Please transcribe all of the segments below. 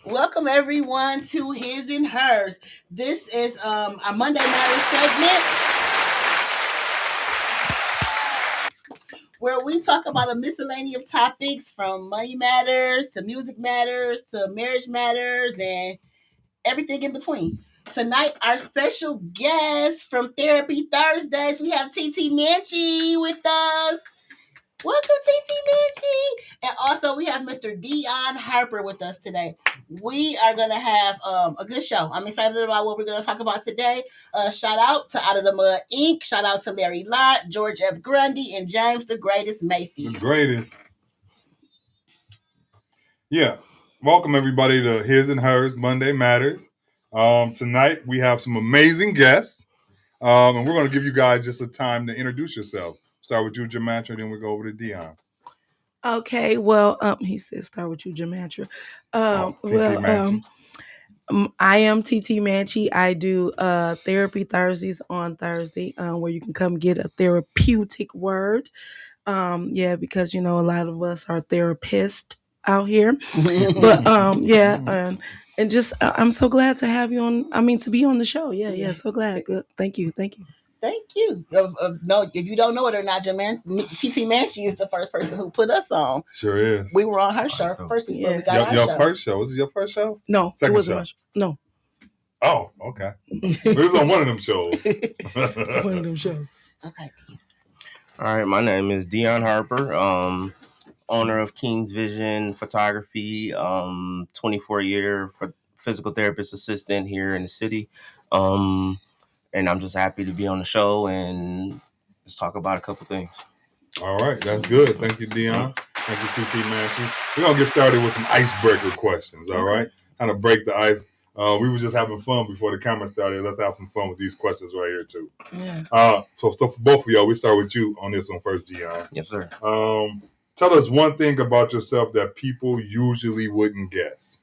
Welcome everyone to His and Hers. This is our Monday Matters segment where we talk about a miscellany of topics from money matters to music matters to marriage matters and everything in between. Tonight, our special guest from Therapy Thursdays, we have TT Manchi with us. Welcome, TT Manchi. And also, we have Mr. Dion Harper with us today. We are going to have a good show. I'm excited about what we're going to talk about today. Shout out to Out of the Mud Inc. Shout out to Larry Lott, George F. Grundy, and James the Greatest Mayfield. The greatest. Yeah. Welcome, everybody, to His and Hers Monday Matters. Tonight, we have some amazing guests. And we're going to give you guys just a time to introduce yourself. Start with you, Jamatra, then we go over to Dion. Okay, well, he said start with you, Jamatra. I am TT Manchi. I do Therapy Thursdays on Thursday, where you can come get a therapeutic word. Because a lot of us are therapists out here. But and just I'm so glad to have you on. I mean, to be on the show. Yeah, so glad. Good. Thank you. Thank you. No, if you don't know it or not, TT Manchi is the first person who put us on. Sure is. We were on her show first before we got your first show. Was it your first show? No, second it wasn't show. No. Oh, okay. It was on one of them shows. One of them shows. Okay. All right, my name is Dion Harper, owner of King's Vision Photography, 24-year physical therapist assistant here in the city. And I'm just happy to be on the show and just talk about a couple things. All right, that's good. Thank you, Dion. Thank you, TT Manchi. We're going to get started with some icebreaker questions, all right? Kind of break the ice. We were just having fun before the camera started. Let's have some fun with these questions right here, too. Yeah. So for both of y'all, we start with you on this one first, Dion. Yes, sir. Tell us one thing about yourself that people usually wouldn't guess.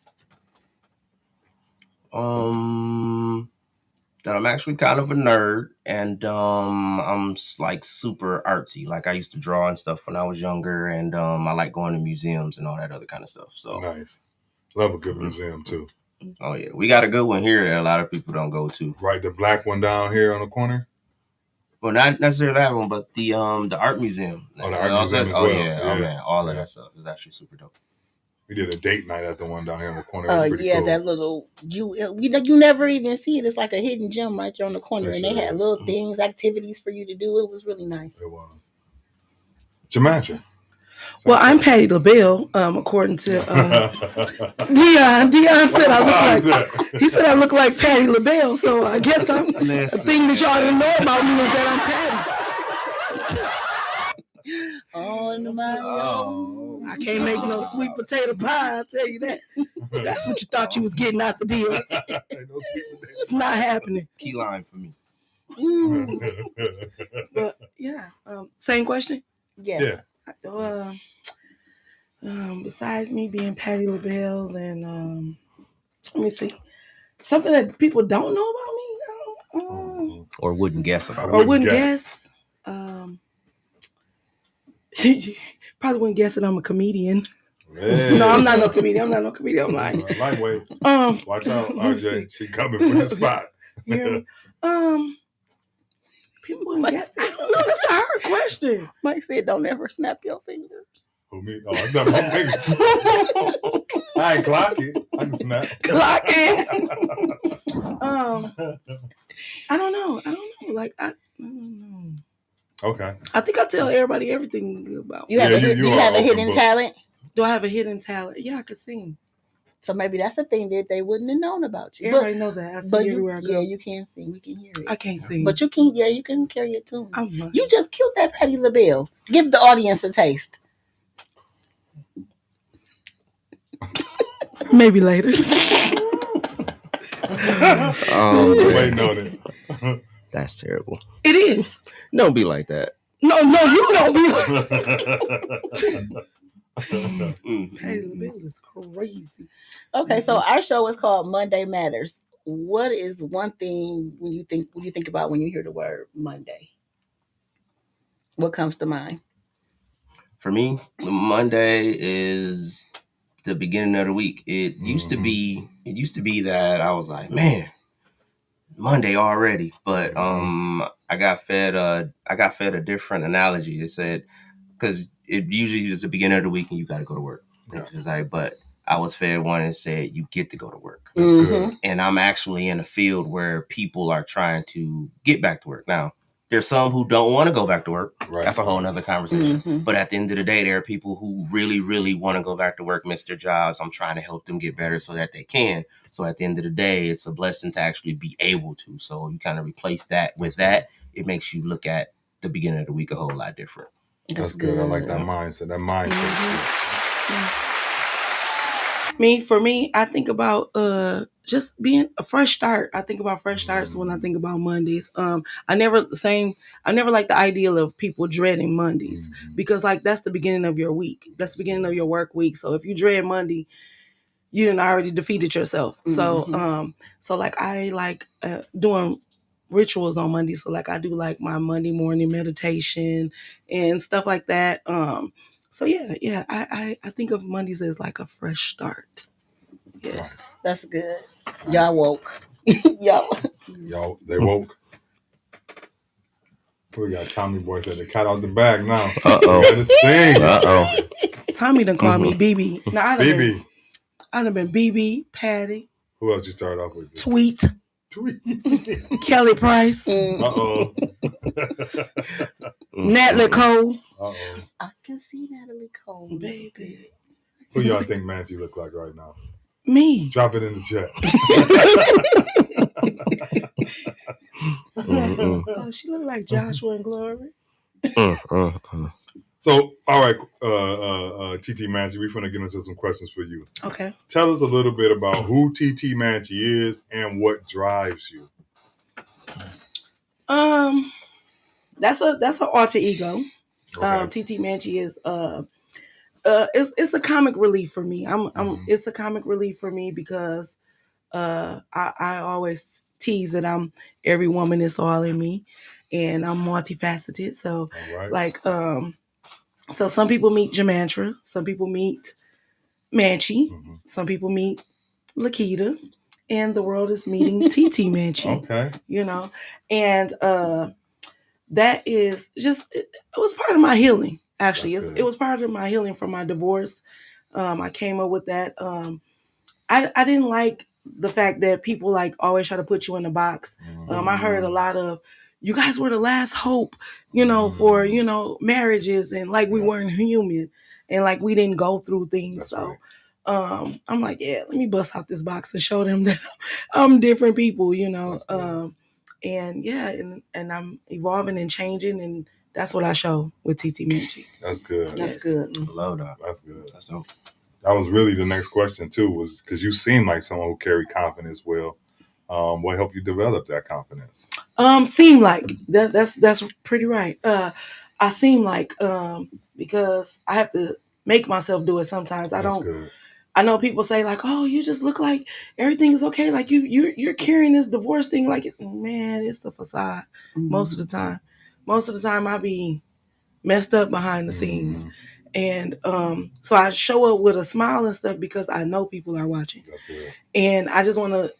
That I'm actually kind of a nerd, and I'm like super artsy. Like I used to draw and stuff when I was younger, and I like going to museums and all that other kind of stuff. So nice. Love a good museum, too. Oh, yeah. We got a good one here that a lot of people don't go to. Right, the black one down here on the corner? Well, not necessarily that one, but the art museum. Oh, the art museum as well. Yeah. Oh, man. All of that stuff is actually super dope. We did a date night at the one down here in the corner. Cool. That little you never even see it. It's like a hidden gem right there on the corner, and they had little things, activities for you to do. It was really nice. It was. Jamatra. Well, I'm Patti LaBelle, according to Dion. Dion said I look like Patti LaBelle, so I guess the thing that y'all didn't know about me is that I'm Patti. On my own. I can't make no sweet potato pie, I'll tell you that. That's what you thought you was getting out the deal. It's not happening. Key line for me. But yeah, same question? Yeah. Besides me being Patti LaBelle and let me see, something that people don't know about me, or wouldn't guess about, or wouldn't guess. Probably wouldn't guess that I'm a comedian. Hey. No, I'm not no comedian. I'm lying. Lightweight. Watch out, RJ. She coming for the spot. Yeah. People wouldn't guess. I don't know. That's a hard question. Mike said, "Don't ever snap your fingers." Who me? Oh, I snap my fingers. I ain't clock it. I can snap. Clock it. I don't know. Like I don't know. Okay. I think I tell everybody everything about. You have a hidden talent? Do I have a hidden talent? Yeah, I could sing. So maybe that's a thing that they wouldn't have known about you. Everybody know that. I sing everywhere I go. Yeah, you can sing. We can hear it. I can't sing. But you can. Yeah, you can carry it too. You just killed that Patti LaBelle. Give the audience a taste. Maybe later. Waiting on it. That's terrible. It is. Don't be like that. No, you don't be like that. Patti LaBelle is crazy. Okay, so our show is called Monday Matters. What is one thing when you think about when you hear the word Monday? What comes to mind? For me, Monday is the beginning of the week. It used to be that I was like, man, Monday already. But I got fed a different analogy. It said, because it usually is the beginning of the week and you got to go to work. Yeah. It's like, but I was fed one and said you get to go to work. That's good. And I'm actually in a field where people are trying to get back to work. Now, there's some who don't want to go back to work. Right. That's a whole nother conversation. But at the end of the day, there are people who really, really want to go back to work, miss their jobs. I'm trying to help them get better so that they can. So at the end of the day, it's a blessing to actually be able to. So you kind of replace that with that. It makes you look at the beginning of the week a whole lot different. That's good. I like that mindset. That mindset. For me, I think about just being a fresh start. I think about fresh starts when I think about Mondays. I never like the ideal of people dreading Mondays because like that's the beginning of your week. That's the beginning of your work week. So if you dread Monday, you done already defeated yourself. So like I like doing rituals on Monday. So like I do like my Monday morning meditation and stuff like that. So yeah, I think of Mondays as like a fresh start. Yes. Nice. That's good. Y'all woke. Y'all, they woke. We got Tommy Boy said the cat out the bag now. Uh-oh. Gotta sing. Tommy done called me BB. Now BB. I'd have been BB, Patty. Who else you started off with? Tweet. Kelly Price. Uh-oh. Natalie Cole. Uh-oh. I can see Natalie Cole. Baby. Who y'all think Manchi look like right now? Me. Drop it in the chat. Oh, she look like Joshua and Glory. So, all right, TT Manchi, we're going to get into some questions for you. Okay. Tell us a little bit about who TT Manchi is and what drives you. That's an alter ego. Okay. TT Manchi is it's a comic relief for me. It's a comic relief for me because I always tease that I'm every woman is all in me, and I'm multifaceted. So like so some people meet Jamantra, some people meet Manchi, some people meet Lakita, and the world is meeting TT Manchi. Okay. You know, and that is just it was part of my healing. Actually, it was part of my healing from my divorce. I came up with that. I didn't like the fact that people like always try to put you in a box. I heard a lot of, you guys were the last hope, for, marriages, and like we weren't human and like we didn't go through things. That's right. I'm like, yeah, let me bust out this box and show them that I'm different people, and yeah, and I'm evolving and changing, and that's what I show with TT Manchi. That's good. That's good. I love that. That's good. That's dope. That was really the next question too, was because you seem like someone who carried confidence well. What helped you develop that confidence? Seem like that's pretty right. I seem like because I have to make myself do it sometimes. I don't. Good. I know people say like, "Oh, you just look like everything is okay. Like you're carrying this divorce thing. Like, man, it's the facade most of the time. Most of the time, I be messed up behind the scenes." And so I show up with a smile and stuff because I know people are watching. That's good. And I just want to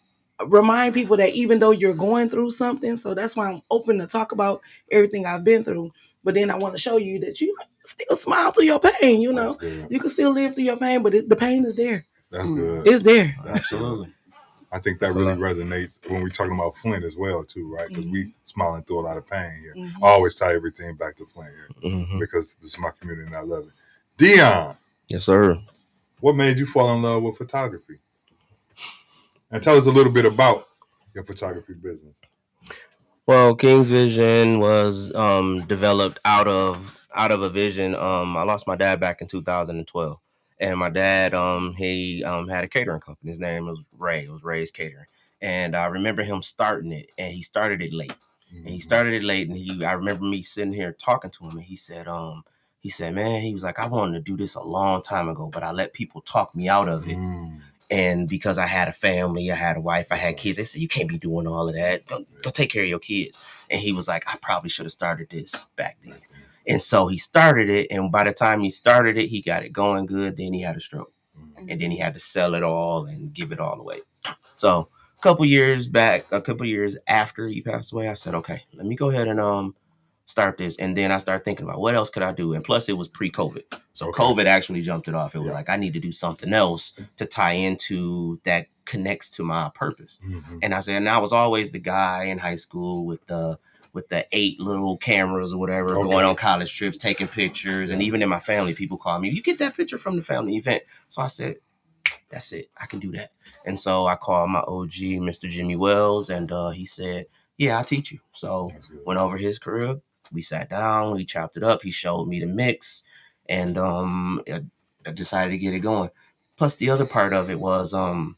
remind people that even though you're going through something, so that's why I'm open to talk about everything I've been through. But then I want to show you that you still smile through your pain. You can still live through your pain, but the pain is there. That's good. It's there. Absolutely. I think that really resonates when we're talking about Flint as well, too, right? Because we smiling through a lot of pain here. I always tie everything back to Flint here because this is my community and I love it. Dion. Yes, sir. What made you fall in love with photography? And tell us a little bit about your photography business. Well, King's Vision was developed out of a vision. I lost my dad back in 2012. And my dad, he had a catering company. His name was Ray. It was Ray's Catering. And I remember him starting it, and he started it late. And he started it late, and I remember me sitting here talking to him, and he said, man, he was like, I wanted to do this a long time ago, but I let people talk me out of it. And because I had a family, I had a wife, I had kids, they said, you can't be doing all of that. Go take care of your kids. And he was like, I probably should have started this back then. And so he started it. And by the time he started it, he got it going good. Then he had a stroke. and then he had to sell it all and give it all away. So a couple years after he passed away, I said, okay, let me go ahead and start this. And then I started thinking about what else could I do. And plus it was pre-COVID. So COVID actually jumped it off. It was like, I need to do something else to tie into that connects to my purpose. And I said, and I was always the guy in high school with the 8 little cameras or whatever, going on college trips, taking pictures. And even in my family, people call me, you get that picture from the family event. So I said, that's it. I can do that. And so I called my OG, Mr. Jimmy Wells, and he said, yeah, I'll teach you. So went over his crib. We sat down, we chopped it up. He showed me the mix, and I decided to get it going. Plus, the other part of it was the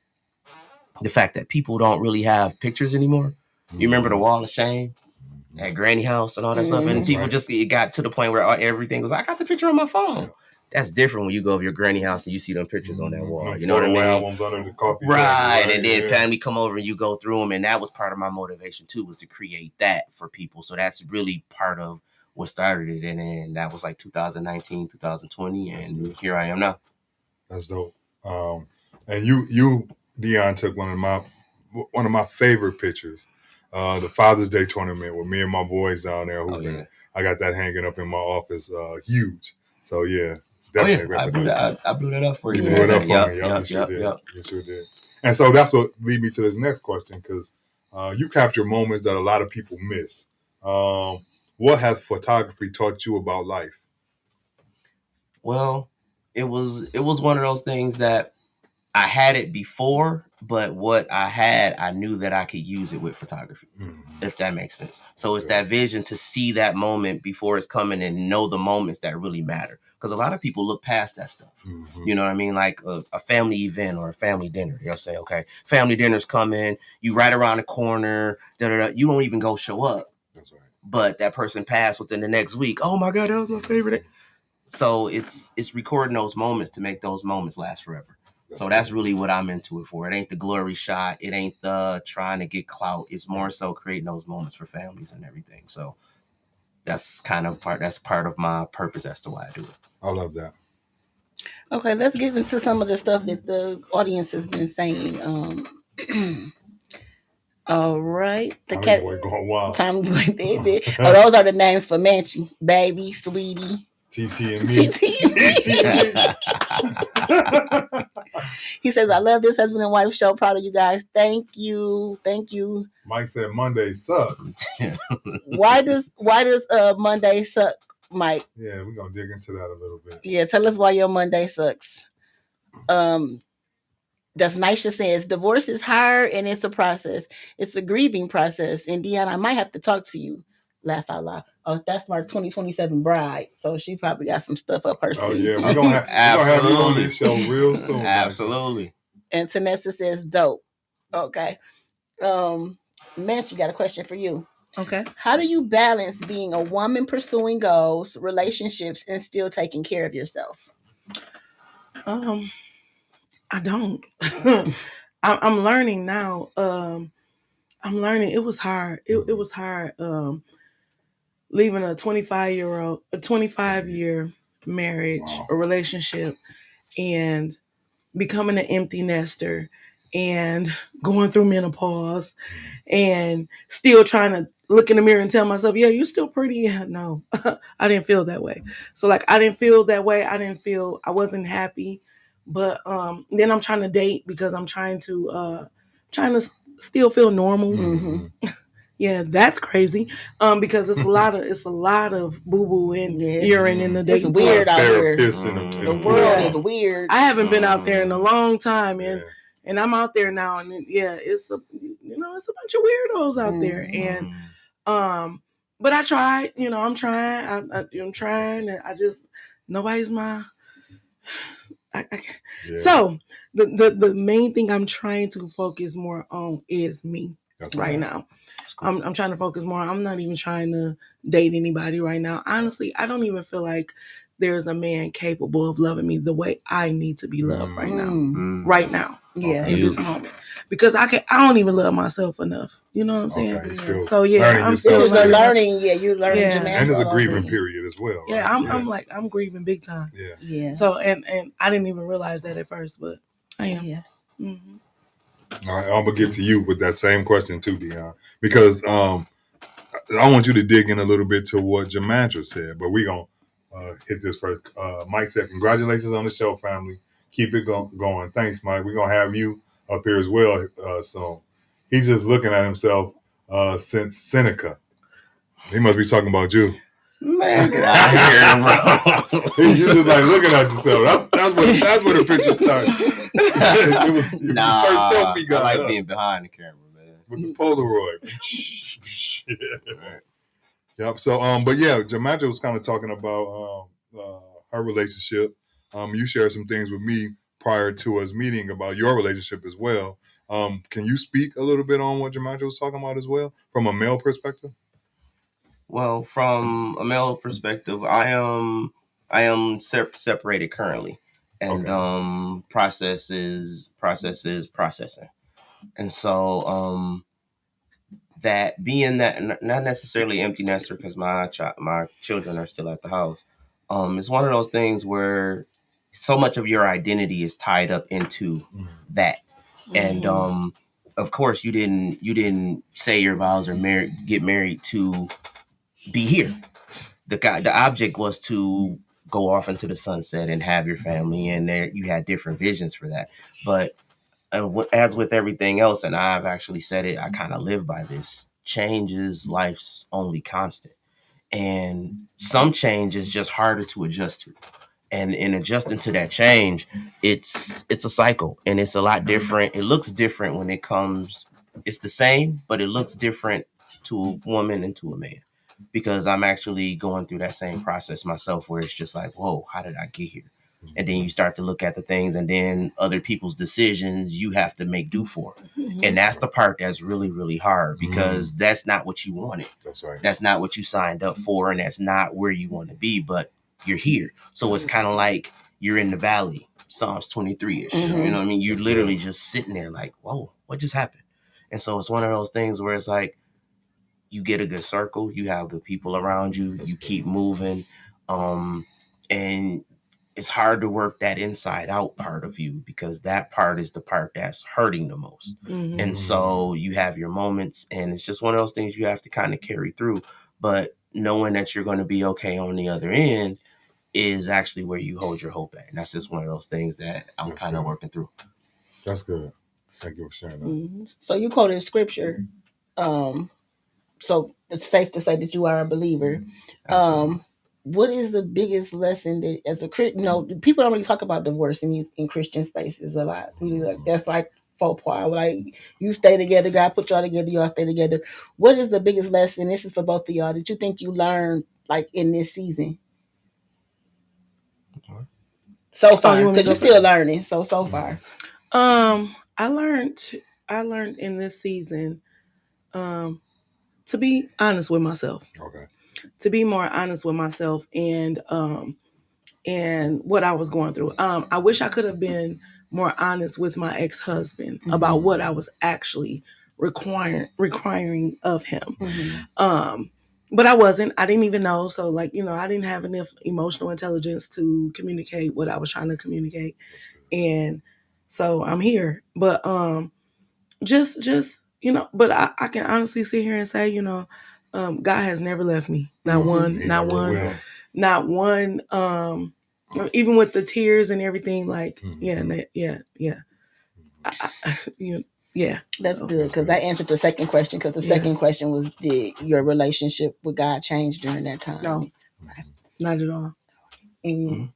fact that people don't really have pictures anymore. You remember the Wall of Shame at Granny House and all that stuff? And people just, it got to the point where everything was, I got the picture on my phone. That's different when you go over your granny house and you see them pictures on that wall. You know what I mean? Albums under the coffee right. And then family come over and you go through them. And that was part of my motivation too, was to create that for people. So that's really part of what started it. And then that was like 2019, 2020. And here I am now. That's dope. And you, Dion, took one of my favorite pictures. The Father's Day tournament with me and my boys down there. I got that hanging up in my office. Huge. So yeah. Definitely. I blew that up for you. You blew it up for me. You sure did. You sure did. And so that's what lead me to this next question, because you capture moments that a lot of people miss. What has photography taught you about life? Well, it was one of those things that I had it before, but what I had, I knew that I could use it with photography, if that makes sense. So it's that vision to see that moment before it's coming and know the moments that really matter. Because a lot of people look past that stuff. You know what I mean? Like a family event or a family dinner. They'll say, okay, family dinner's coming. You right around the corner. You won't even go show up. That's right. But that person passed within the next week. Oh my God, that was my favorite. So it's recording those moments to make those moments last forever. So that's really what I'm into it for. It ain't the glory shot. It ain't the trying to get clout. It's more so creating those moments for families and everything. So that's part of my purpose as to why I do it. I love that. Okay, let's get into some of the stuff that the audience has been saying. All right. The cat going wild. Tommy Boy Baby. Oh, those are the names for Manchi. Baby, Sweetie. TT and me. He says, I love this husband and wife show. Proud of you guys. Thank you. Mike said Monday sucks. Why does Monday suck, Mike? Yeah, we're gonna dig into that a little bit. Yeah, tell us why your Monday sucks. That's Nisha says, divorce is hard and it's a process. It's a grieving process. And Deanna, I might have to talk to you. Laugh out loud. Oh, that's my 2027 bride. So she probably got some stuff up her sleeve. Oh yeah, we're gonna have you on this show real soon. Absolutely. And Tanessa says, dope. Okay. Manchi got a question for you. Okay. How do you balance being a woman pursuing goals, relationships, and still taking care of yourself? I don't. I'm learning now. I'm learning. It was hard. It was hard. Leaving a 25-year marriage, a relationship, and becoming an empty nester, and going through menopause, and still trying to look in the mirror and tell myself, yeah, you're still pretty. Yeah, no, I didn't feel that way. So I didn't feel that way. I wasn't happy. But then I'm trying to date because I'm trying to still feel normal. Mm-hmm. Yeah, that's crazy. Because it's a lot of boo boo and urine in the dating. It's weird out here. The world is weird. I haven't been out there in a long time, and I'm out there now, and it's a bunch of weirdos out there, and but I tried. I'm trying. I'm trying, and I just nobody's my. So the main thing I'm trying to focus more on is me. That's right now. Cool. I'm trying to focus more. I'm not even trying to date anybody right now. Honestly, I don't even feel like there's a man capable of loving me the way I need to be loved right now. Right now. Yeah. in this moment, because I don't even love myself enough. You know what I'm saying? Okay, you still So yeah, learning I'm yourself. still This is a learning. learning. Yeah, you're learning. Yeah. And there's a all grieving over. period as well. Yeah, right? I'm grieving big time. Yeah. Yeah. So and I didn't even realize that at first, but I am. Yeah. Mm-hmm. All right, I'm gonna give to you with that same question too, Dion, because I want you to dig in a little bit to what Jamandra said, but we gonna hit this first. Mike said, "Congratulations on the show, family. Keep it going." Thanks, Mike. We're gonna have you up here as well soon. He's just looking at himself since Seneca. He must be talking about you. Man, get out of here, bro. You just like looking at yourself. That's where the picture started. It was the first selfie guy. I like being behind the camera, man. With the Polaroid. Yep. So, but yeah, Jamandra was kind of talking about her relationship. You shared some things with me prior to us meeting about your relationship as well. Can you speak a little bit on what Jamandra was talking about as well, from a male perspective? Well, from a male perspective, I am separated currently, and process is processing, and so that being that not necessarily empty nester because my children are still at the house. It's one of those things where so much of your identity is tied up into that, and of course you didn't say your vows or get married to be here. The object was to go off into the sunset and have your family, and there you had different visions for that. But as with everything else, and I've actually said it, I kind of live by this: change is life's only constant, and some change is just harder to adjust to. And in adjusting to that change, it's a cycle, and it's a lot different. It looks different when it comes. It's the same, but it looks different to a woman and to a man, because I'm actually going through that same process myself, where it's just like, whoa, how did I get here? And then you start to look at the things, and then other people's decisions you have to make do for. And that's the part that's really, really hard, because that's not what you wanted. That's right. That's not what you signed up for, and that's not where you want to be, but you're here. So it's kind of like you're in the valley, Psalms 23-ish. You know what I mean? You're literally just sitting there like, whoa, what just happened? And so it's one of those things where it's like, you get a good circle, you have good people around you, you keep moving, and it's hard to work that inside out part of you, because that part is the part that's hurting the most. And so you have your moments, and it's just one of those things you have to kind of carry through. But knowing that you're going to be okay on the other end is actually where you hold your hope at. And that's just one of those things that I'm kind of working through. That's good. Thank you for sharing that. So you quoted scripture. So it's safe to say that you are a believer. What is the biggest lesson that, as a Christian, people don't really talk about divorce in Christian spaces a lot. That's like faux pas. Like, you stay together, God put y'all together, y'all stay together. What is the biggest lesson? This is for both of y'all, that you think you learned like in this season so far? Because you're still learning. So far. I learned in this season to be honest with myself. Okay. To be more honest with myself and what I was going through. I wish I could have been more honest with my ex-husband about what I was actually requiring of him. But I wasn't. I didn't even know. So I didn't have enough emotional intelligence to communicate what I was trying to communicate. And so I'm here. But just but I can honestly sit here and say, God has never left me. Not one. Even with the tears and everything, That's good, because that answered the second question. Because the second question was, did your relationship with God change during that time? No, not at all. And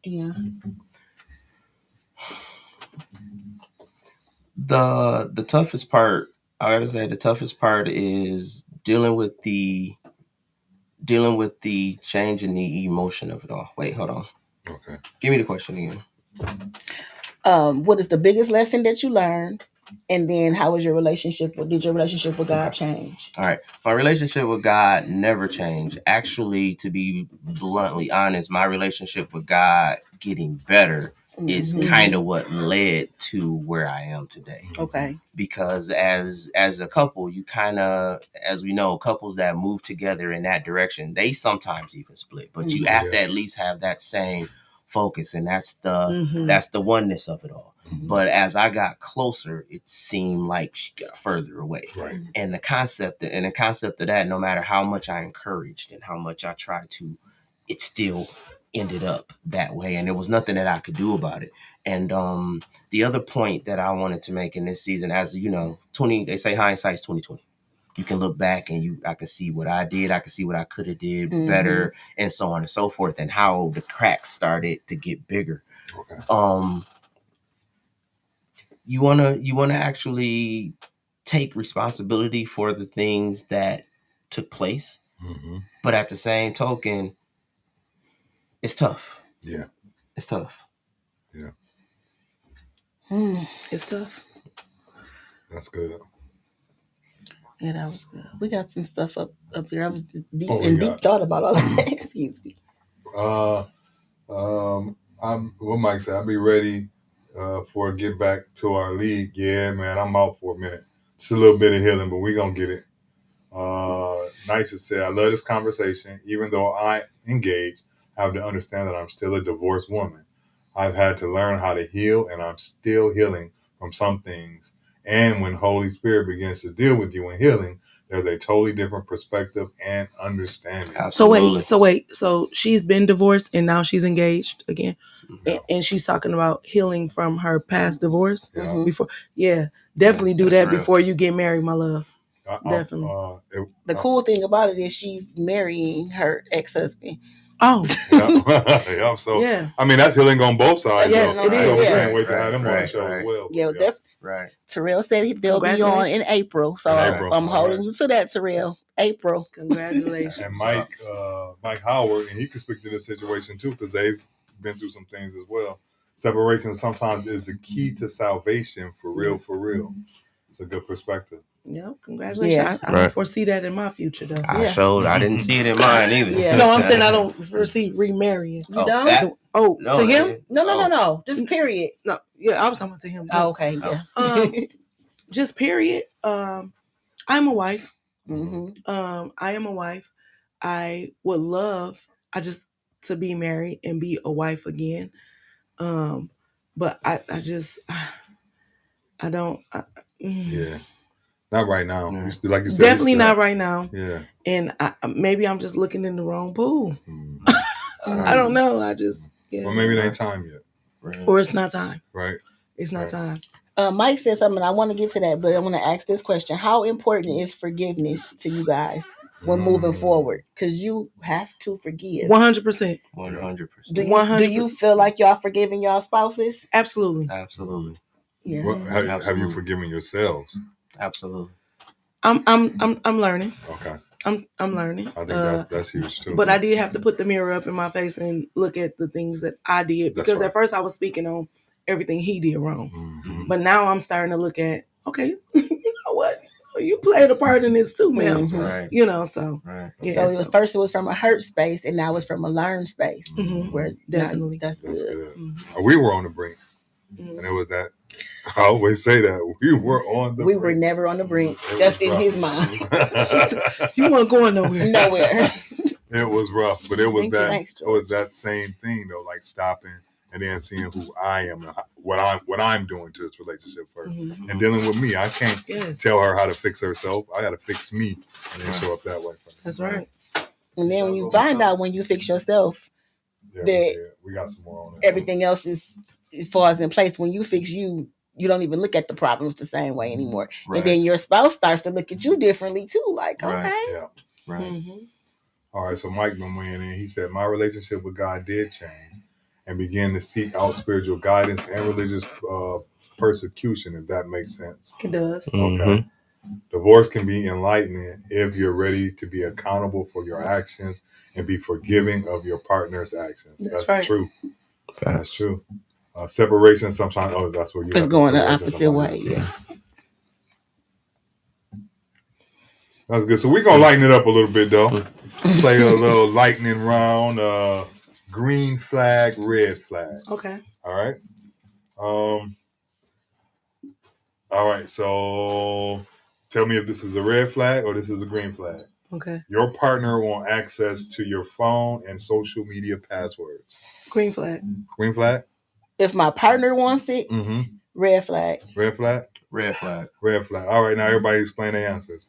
The toughest part, I gotta say, the toughest part is dealing with the change in the emotion of it all. Wait, hold on. Okay. Give me the question again. What is the biggest lesson that you learned? And then how was your relationship? Did your relationship with God change? All right. My relationship with God never changed. Actually, to be bluntly honest, my relationship with God getting better is kind of what led to where I am today. Okay. Because as a couple, you kind of, as we know, couples that move together in that direction, they sometimes even split. But you have to at least have that same focus, and that's the oneness of it all. But as I got closer, it seemed like she got further away. Right. And the concept of that, no matter how much I encouraged and how much I tried to, it still ended up that way, and there was nothing that I could do about it. And the other point that I wanted to make in this season, as you know, they say hindsight's 20/20. You can look back and I can see what I did, I can see what I could have did better, and so on and so forth, and how the cracks started to get bigger. Okay. You wanna actually take responsibility for the things that took place, but at the same token, it's tough. Yeah. It's tough. Yeah. It's tough. That's good. Yeah, that was good. We got some stuff up here. I was just deep got? thought about all of that. Excuse me. What Mike said, I'll be ready for get back to our league. Yeah, man, I'm out for a minute. Just a little bit of healing, but we're going to get it. Nisha said, I love this conversation. Even though I engaged, I have to understand that I'm still a divorced woman. I've had to learn how to heal, and I'm still healing from some things. And when Holy Spirit begins to deal with you in healing, there's a totally different perspective and understanding. Absolutely. So she's been divorced and now she's engaged again. Yeah. And she's talking about healing from her past divorce. Yeah. Before, definitely do that real. Before you get married, my love. Definitely. The cool thing about it is she's marrying her ex-husband. Oh. Yeah. So, I mean, that's healing on both sides. Yes, it is. I can't wait to have them on the show as well. Yeah, definitely. Right. Terrell said they'll be on in April. So I'm holding you to that, Terrell. April. Congratulations. And Mike Howard, and he can speak to this situation too, because they've been through some things as well. Separation sometimes is the key to salvation, for real, for real. It's a good perspective. Yeah, congratulations. Yeah. I don't foresee that in my future, though. I didn't see it in mine either. Yeah. No, I'm saying I don't foresee remarrying. You don't? To him? No. Just period. No, yeah, I was talking to him. Oh, okay, yeah. Just period. I'm a wife. Mm-hmm. I am a wife. I would love to be married and be a wife again. But I don't. Yeah. Not right now. No. Like you said, definitely not right now. Yeah. And maybe I'm just looking in the wrong pool. I don't know. Well, maybe it ain't time yet. Right. Or it's not time. Right. It's not time. Mike said something. I want to get to that, but I want to ask this question: how important is forgiveness to you guys when moving forward? Because you have to forgive. 100%. 100%. Do you feel like y'all forgiving y'all spouses? Absolutely. Yeah. Well, have you forgiven yourselves? Absolutely. I'm learning. Okay. I'm learning. I think that's huge too. But I did have to put the mirror up in my face and look at the things that I did, because at first I was speaking on everything he did wrong. Mm-hmm. But now I'm starting to look at, okay, you know what? You played a part in this too, man. Mm-hmm. Right. You know, so. Right. Yeah, so first it was from a hurt space, and now it's from a learned space. Mm-hmm. Where definitely. That's good. Mm-hmm. We were on the brink. And it was that, I always say that, we were on the brink. We were never on the brink. That's in his mind. You weren't going nowhere. Nowhere. It was rough, but it was that same thing though, like stopping and then seeing who I am and what I'm doing to this relationship first. Mm-hmm. And dealing with me. I can't tell her how to fix herself. I got to fix me and then show up that way. That's right. And then when you find out when you fix yourself, that we got some more on it. Everything else falls in place. When you fix you don't even look at the problems the same way anymore. Right. And then your spouse starts to look at you differently too. Like, okay. Yeah. Right. Mm-hmm. All right. So Mike been weighing in. He said, my relationship with God did change and began to seek out spiritual guidance and religious persecution, if that makes sense. It does. Okay. Mm-hmm. Divorce can be enlightening if you're ready to be accountable for your actions and be forgiving of your partner's actions. That's right. True. That's true. Separation sometimes. Oh, that's where you. It's going the opposite way. Yeah. That's good. So we're gonna lighten it up a little bit, though. Play a little lightning round. Green flag, red flag. Okay. All right. All right, so tell me if this is a red flag or this is a green flag. Okay. Your partner want access to your phone and social media passwords. Green flag. Green flag? If my partner wants it, red flag. Red flag? Red flag. Red flag. All right, now everybody explain their answers.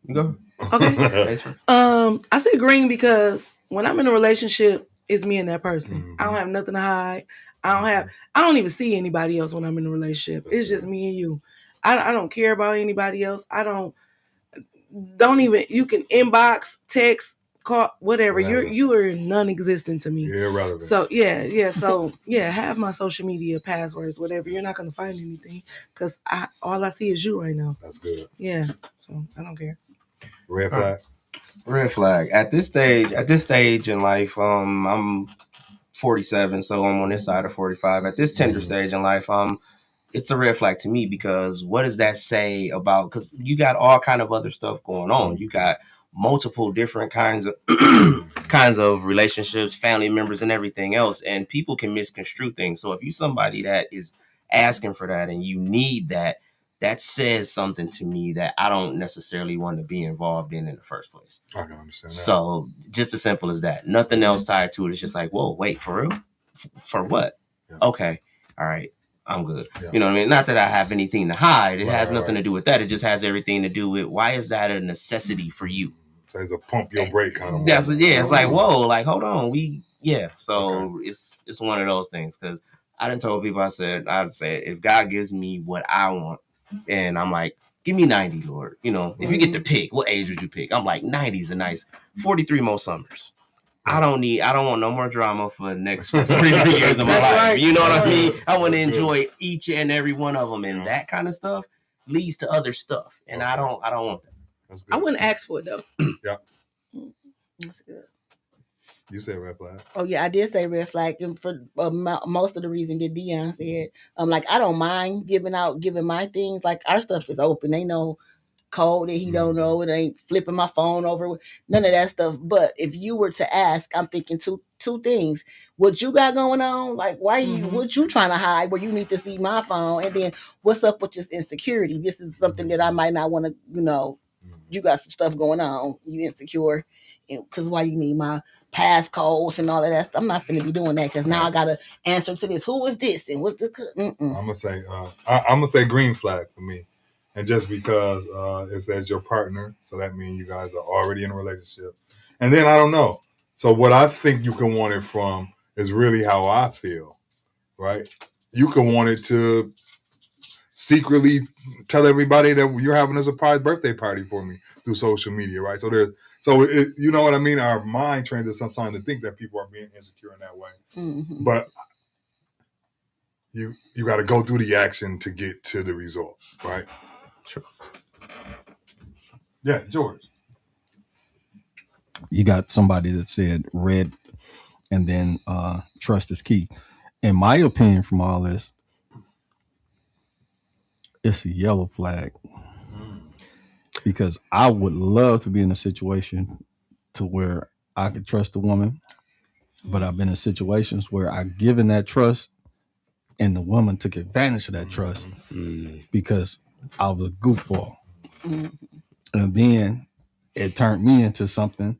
You go. Okay. I say green because when I'm in a relationship, it's me and that person. I don't have nothing to hide. I don't even see anybody else when I'm in a relationship. It's just me and you. I don't care about anybody else. I don't even, you can inbox, text, call, whatever. You are non-existent to me. You're irrelevant. So yeah, have my social media passwords, whatever. You're not gonna find anything because all I see is you right now. That's good. Yeah. So I don't care. Red flag. Red flag. At this stage in life, I'm 47, so I'm on this side of 45. At this tender stage in life, it's a red flag to me because what does that say about? Because you got all kind of other stuff going on. You got multiple different kinds of relationships, family members, and everything else, and people can misconstrue things. So if you're somebody that is asking for that and you need that, that says something to me that I don't necessarily want to be involved in the first place. I can understand that. So just as simple as that. Nothing else tied to it. It's just like, whoa, wait, for real? For what? Yeah. Okay. All right. I'm good. Yeah. You know what I mean? Not that I have anything to hide. It has nothing to do with that. It just has everything to do with why is that a necessity for you? So it's a pump your brake kind of. It's like, whoa, like, hold on. So it's one of those things because I done told people, I'd say, if God gives me what I want, and I'm like, give me 90, Lord. You know, if you get to pick, what age would you pick? I'm like, 90's a nice 43 more summers. I don't want no more drama for the next 3 years of my life. Right. You know what I mean? I want to enjoy each and every one of them, and that kind of stuff leads to other stuff, and I don't want that. I wouldn't ask for it though. Yeah, that's good. You said red flag. Oh yeah, I did say red flag, and for most of the reason that Dion said, like I don't mind giving my things. Like our stuff is open. Ain't no code that he don't know. It ain't flipping my phone over. None of that stuff. But if you were to ask, I'm thinking two things. What you got going on? Like why you what you trying to hide? Where you need to see my phone, and then what's up with this insecurity? This is something that I might not want to. You got some stuff going on. You insecure, because why you need my passcodes and all of that stuff. I'm not going to be doing that because now I got to answer to this. Who is this and what's this? I'm gonna say green flag for me, and just because it says your partner, so that means you guys are already in a relationship. And then I don't know. So what I think you can want it from is really how I feel, right? You can want it to secretly tell everybody that you're having a surprise birthday party for me through social media, right? So you know what I mean? Our mind trains us sometimes to think that people are being insecure in that way. Mm-hmm. But you got to go through the action to get to the result, right? Sure. Yeah, George. You got somebody that said red and then trust is key. In my opinion from all this, it's a yellow flag. Because I would love to be in a situation to where I could trust a woman, but I've been in situations where I've given that trust and the woman took advantage of that trust because I was a goofball. And then it turned me into something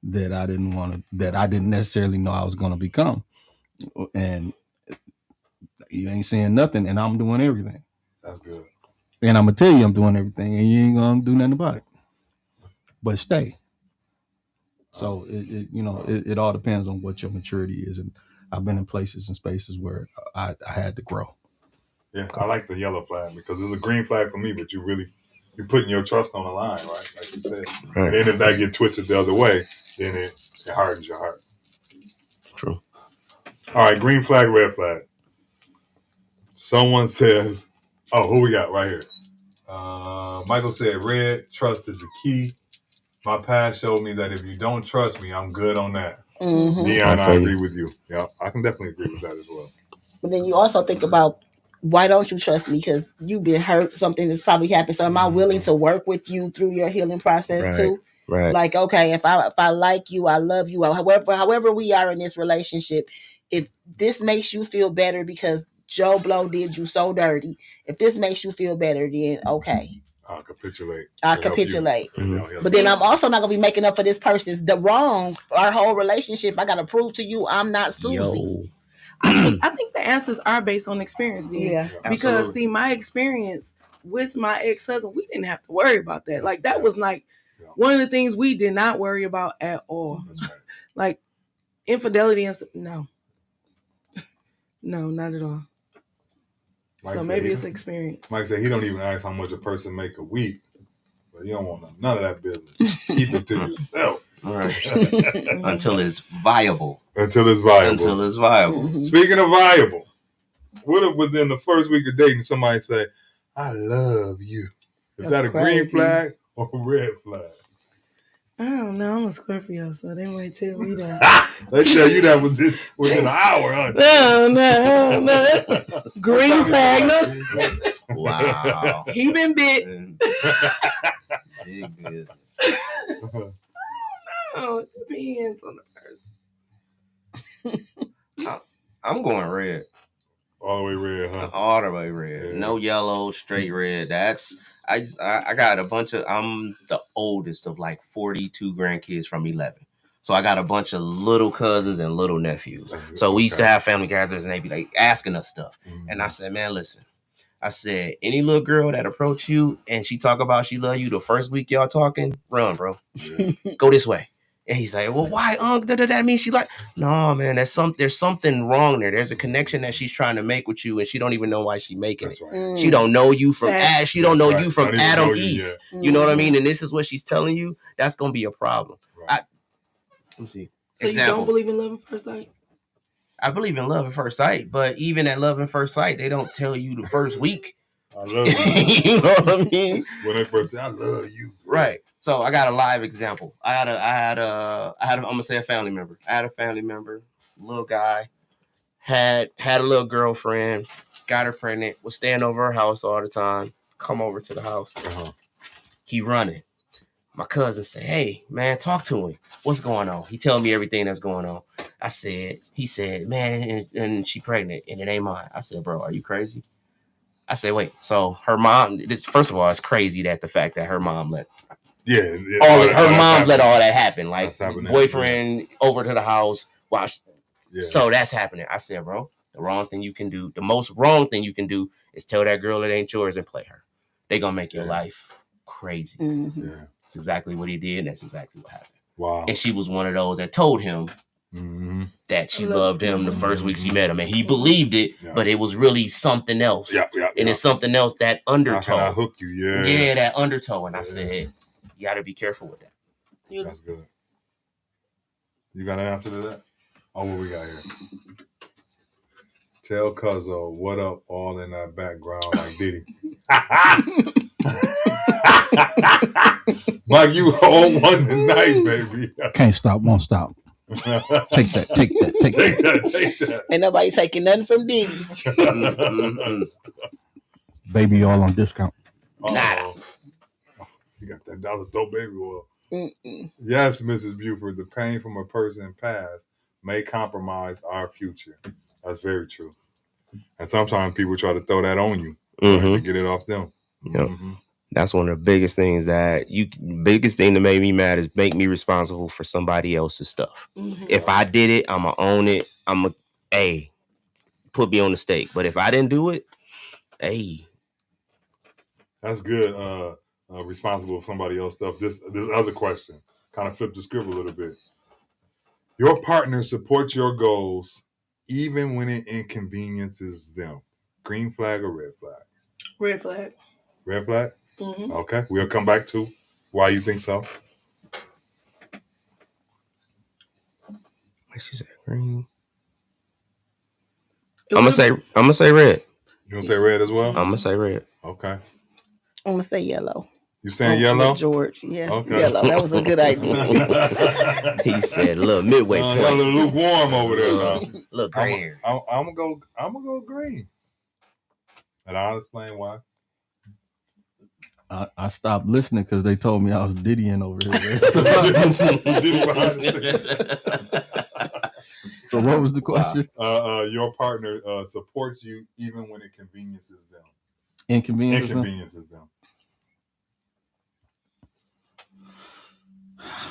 that I didn't necessarily know I was going to become. And you ain't saying nothing and I'm doing everything. That's good. And I'm going to tell you I'm doing everything and you ain't going to do nothing about it. But stay. So it all depends on what your maturity is. And I've been in places and spaces where I had to grow. Yeah, I like the yellow flag because it's a green flag for me, but you're putting your trust on the line, right? Like you said. Right. And then if that gets twisted the other way, then it hardens your heart. True. All right, green flag, red flag. Someone says, who we got right here? Michael said, red, trust is the key. My past showed me that if you don't trust me, I'm good on that. Mm-hmm. Dion, I agree with you. Yeah, I can definitely agree with that as well. But then you also think about, why don't you trust me? Because you've been hurt. Something that's probably happened. So am I willing to work with you through your healing process too? Right. Like, okay, if I like you, I love you. However we are in this relationship, if this makes you feel better because Joe Blow did you so dirty, if this makes you feel better, then okay. I'll capitulate. I capitulate. Mm-hmm. But then I'm also not gonna be making up for this person's the wrong. Our whole relationship, I gotta prove to you I'm not Susie. I think the answers are based on experience. Then. Yeah. Because Absolutely. see, my experience with my ex-husband, we didn't have to worry about that. Like that was like one of the things we did not worry about at all. Like infidelity and stuff. No, not at all. Mike so maybe it's experience. Mike said he don't even ask how much a person make a week, but you don't want none of that business. Keep it to yourself. Right. Until it's viable. Until it's viable. Mm-hmm. Speaking of viable, what if within the first week of dating somebody say, "I love you"? Is that a green flag or a red flag? I don't know. I'm a Scorpio, so they might tell me that. They tell you that within an hour, huh? No. Green flag, no. Wow. He been bit. Big business. Oh, it depends on the person. I'm going red. All the way red, huh? All the way red. Yeah. No yellow, straight red. I got a bunch of, I'm the oldest of like 42 grandkids from 11. So I got a bunch of little cousins and little nephews. So we used to have family gatherings and they'd be like asking us stuff. Mm-hmm. And I said, man, listen. I said, any little girl that approach you and she talk about she love you the first week y'all talking, run, bro. Yeah. Go this way. And he's like, well, why, that means she like, no, man, there's something wrong there. There's a connection that she's trying to make with you, and she don't even know why she's making it. Right. She don't know you from Adam. She don't know you from Adam East. You know what I mean? And this is what she's telling you. That's gonna be a problem. Right. Let me see. So example. You don't believe in love at first sight? I believe in love at first sight, but even at love at first sight, they don't tell you the first week. I love you. You know what I mean? When they first say, I love you. Right. So I got a live example. I had I'm gonna say a family member. I had a family member, little guy, had a little girlfriend, got her pregnant, was staying over her house all the time, come over to the house. Uh-huh. He running. My cousin said, hey, man, talk to him. What's going on? He tell me everything that's going on. He said, man, and she pregnant and it ain't mine. I said, bro, are you crazy? I said, wait, so her mom, first of all, it's crazy that the fact that her mom let her mom let all that happen. Like boyfriend over to the house. So that's happening. I said, bro, the most wrong thing you can do is tell that girl it ain't yours and play her. They gonna make your life crazy. Mm-hmm. Yeah. That's exactly what he did. And that's exactly what happened. Wow. And she was one of those that told him that she loved him the first week she met him. And he believed it, but it was really something else. And it's something else, that undertow. How can I hook you? Yeah, that undertow. And I said, you got to be careful with that. That's good. You got an answer to that? Oh, what we got here? Tell Cuzzo what up all in that background like Diddy. Mike, you all one tonight, baby. Can't stop, won't stop. Take that. Ain't nobody taking nothing from Diddy. Baby all on discount. Nah. You got that $1 dope baby oil. Mm-mm. Yes, Mrs. Buford, the pain from a person past may compromise our future. That's very true. And sometimes people try to throw that on you to get it off them. Yep. Mm-hmm. That's one of the biggest things that made me mad is make me responsible for somebody else's stuff. Mm-hmm. If I did it, I'm going to own it. Put me on the stake. But if I didn't do it, That's good. Responsible for somebody else's stuff. This other question kind of flipped the script a little bit. Your partner supports your goals even when it inconveniences them. Green flag or red flag? Red flag. Red flag? Mm-hmm. Okay. We'll come back to why you think so. What she said? Green. I'm gonna say red. You gonna say red as well? I'm gonna say red. Okay. I'm gonna say yellow. You saying yellow? George, yeah. Okay. Yellow. That was a good idea. He said, "Look, midway point. A little lukewarm over there now. Look, green. I'm gonna go green, and I'll explain why. I stopped listening because they told me I was Diddying over here. So what was the question? Your partner supports you even when it conveniences them. Inconveniences them.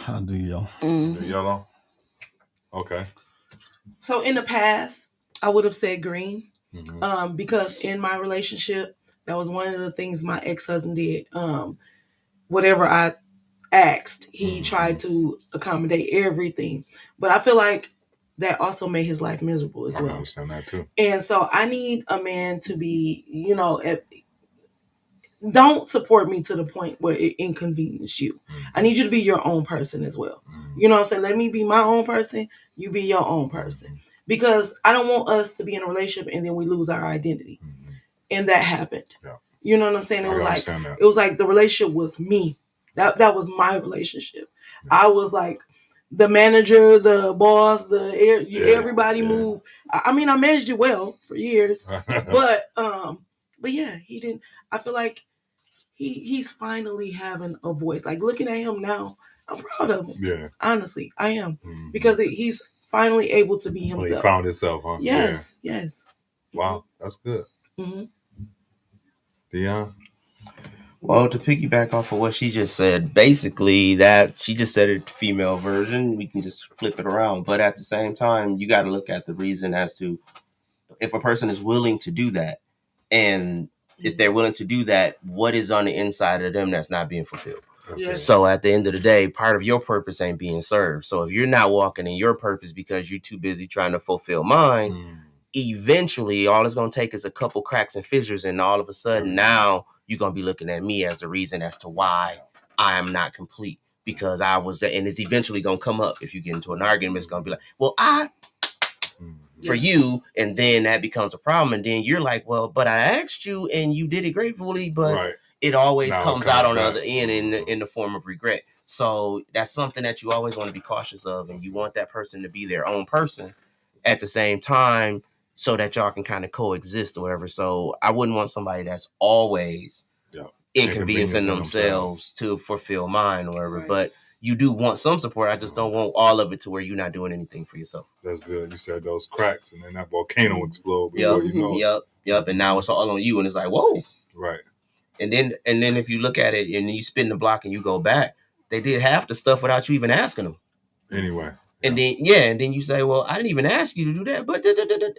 I'll do yellow. Do yellow? Okay. So in the past, I would have said green. Because in my relationship, that was one of the things my ex-husband did. Whatever I asked, he tried to accommodate everything. But I feel like that also made his life miserable as well. I understand that too. And so I need a man to be, don't support me to the point where it inconveniences you. I need you to be your own person as well. You know what I'm saying? Let me be my own person. You be your own person. Because I don't want us to be in a relationship and then we lose our identity. And that happened. Yeah. You know what I'm saying? It was like the relationship was me. That was my relationship. Yeah. I was like the manager, the boss, everybody moved. I mean, I managed it well for years, but yeah, he didn't. I feel like he's finally having a voice. Like looking at him now, I'm proud of him. Yeah, honestly, I am because he's finally able to be himself. Well, he found himself, huh? Yes, yes. Wow, that's good. Dion? Well, to piggyback off of what she just said, basically that she just said it female version. We can just flip it around. But at the same time, you got to look at the reason as to if a person is willing to do that. And if they're willing to do that, what is on the inside of them that's not being fulfilled? Yes. So at the end of the day, part of your purpose ain't being served. So if you're not walking in your purpose because you're too busy trying to fulfill mine, eventually all it's going to take is a couple cracks and fissures. And all of a sudden now you're going to be looking at me as the reason as to why I am not complete because I was there. And it's eventually going to come up. If you get into an argument, it's going to be like, well, for you, and then that becomes a problem. And then you're like, well, but I asked you and you did it gratefully, but it always comes out on the other end in the form of regret. So that's something that you always want to be cautious of. And you want that person to be their own person at the same time so that y'all can kind of coexist or whatever. So I wouldn't want somebody that's always inconveniencing themselves to fulfill mine or whatever. Right. But you do want some support. I just don't want all of it to where you're not doing anything for yourself. That's good. You said those cracks and then that volcano explode before you know. Yep. And now it's all on you and it's like, whoa. Right. And then if you look at it and you spin the block and you go back, they did half the stuff without you even asking them. Anyway. And then you say, well, I didn't even ask you to do that, but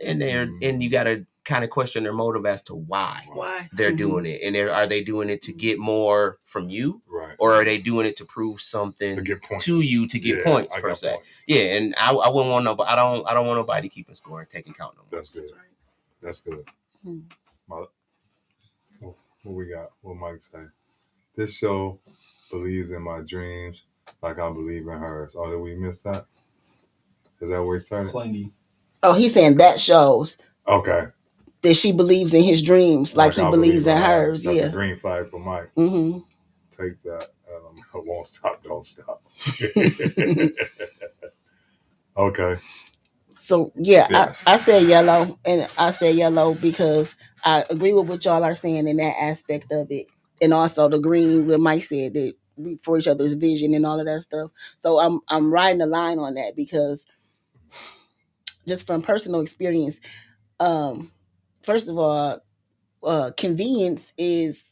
and you got to kind of question their motive as to why they're doing it, and are they doing it to get more from you, or are they doing it to prove something to you to get points per se? Points. Yeah, and I wouldn't want nobody. I don't want nobody keeping score and taking count. That's good. That's good. What we got? What Mike say? This show believes in my dreams like I believe in hers. Oh, did we miss that? Is that where he started? Clingy. Oh, he's saying that shows. Okay. That she believes in his dreams like he believes in hers. That's a green flag for Mike. Take that. I won't stop, don't stop. Okay. So, yes. I said yellow, and I said yellow because I agree with what y'all are saying in that aspect of it. And also the green, what Mike said, that we for each other's vision and all of that stuff. So I'm riding the line on that because just from personal experience, first of all, convenience is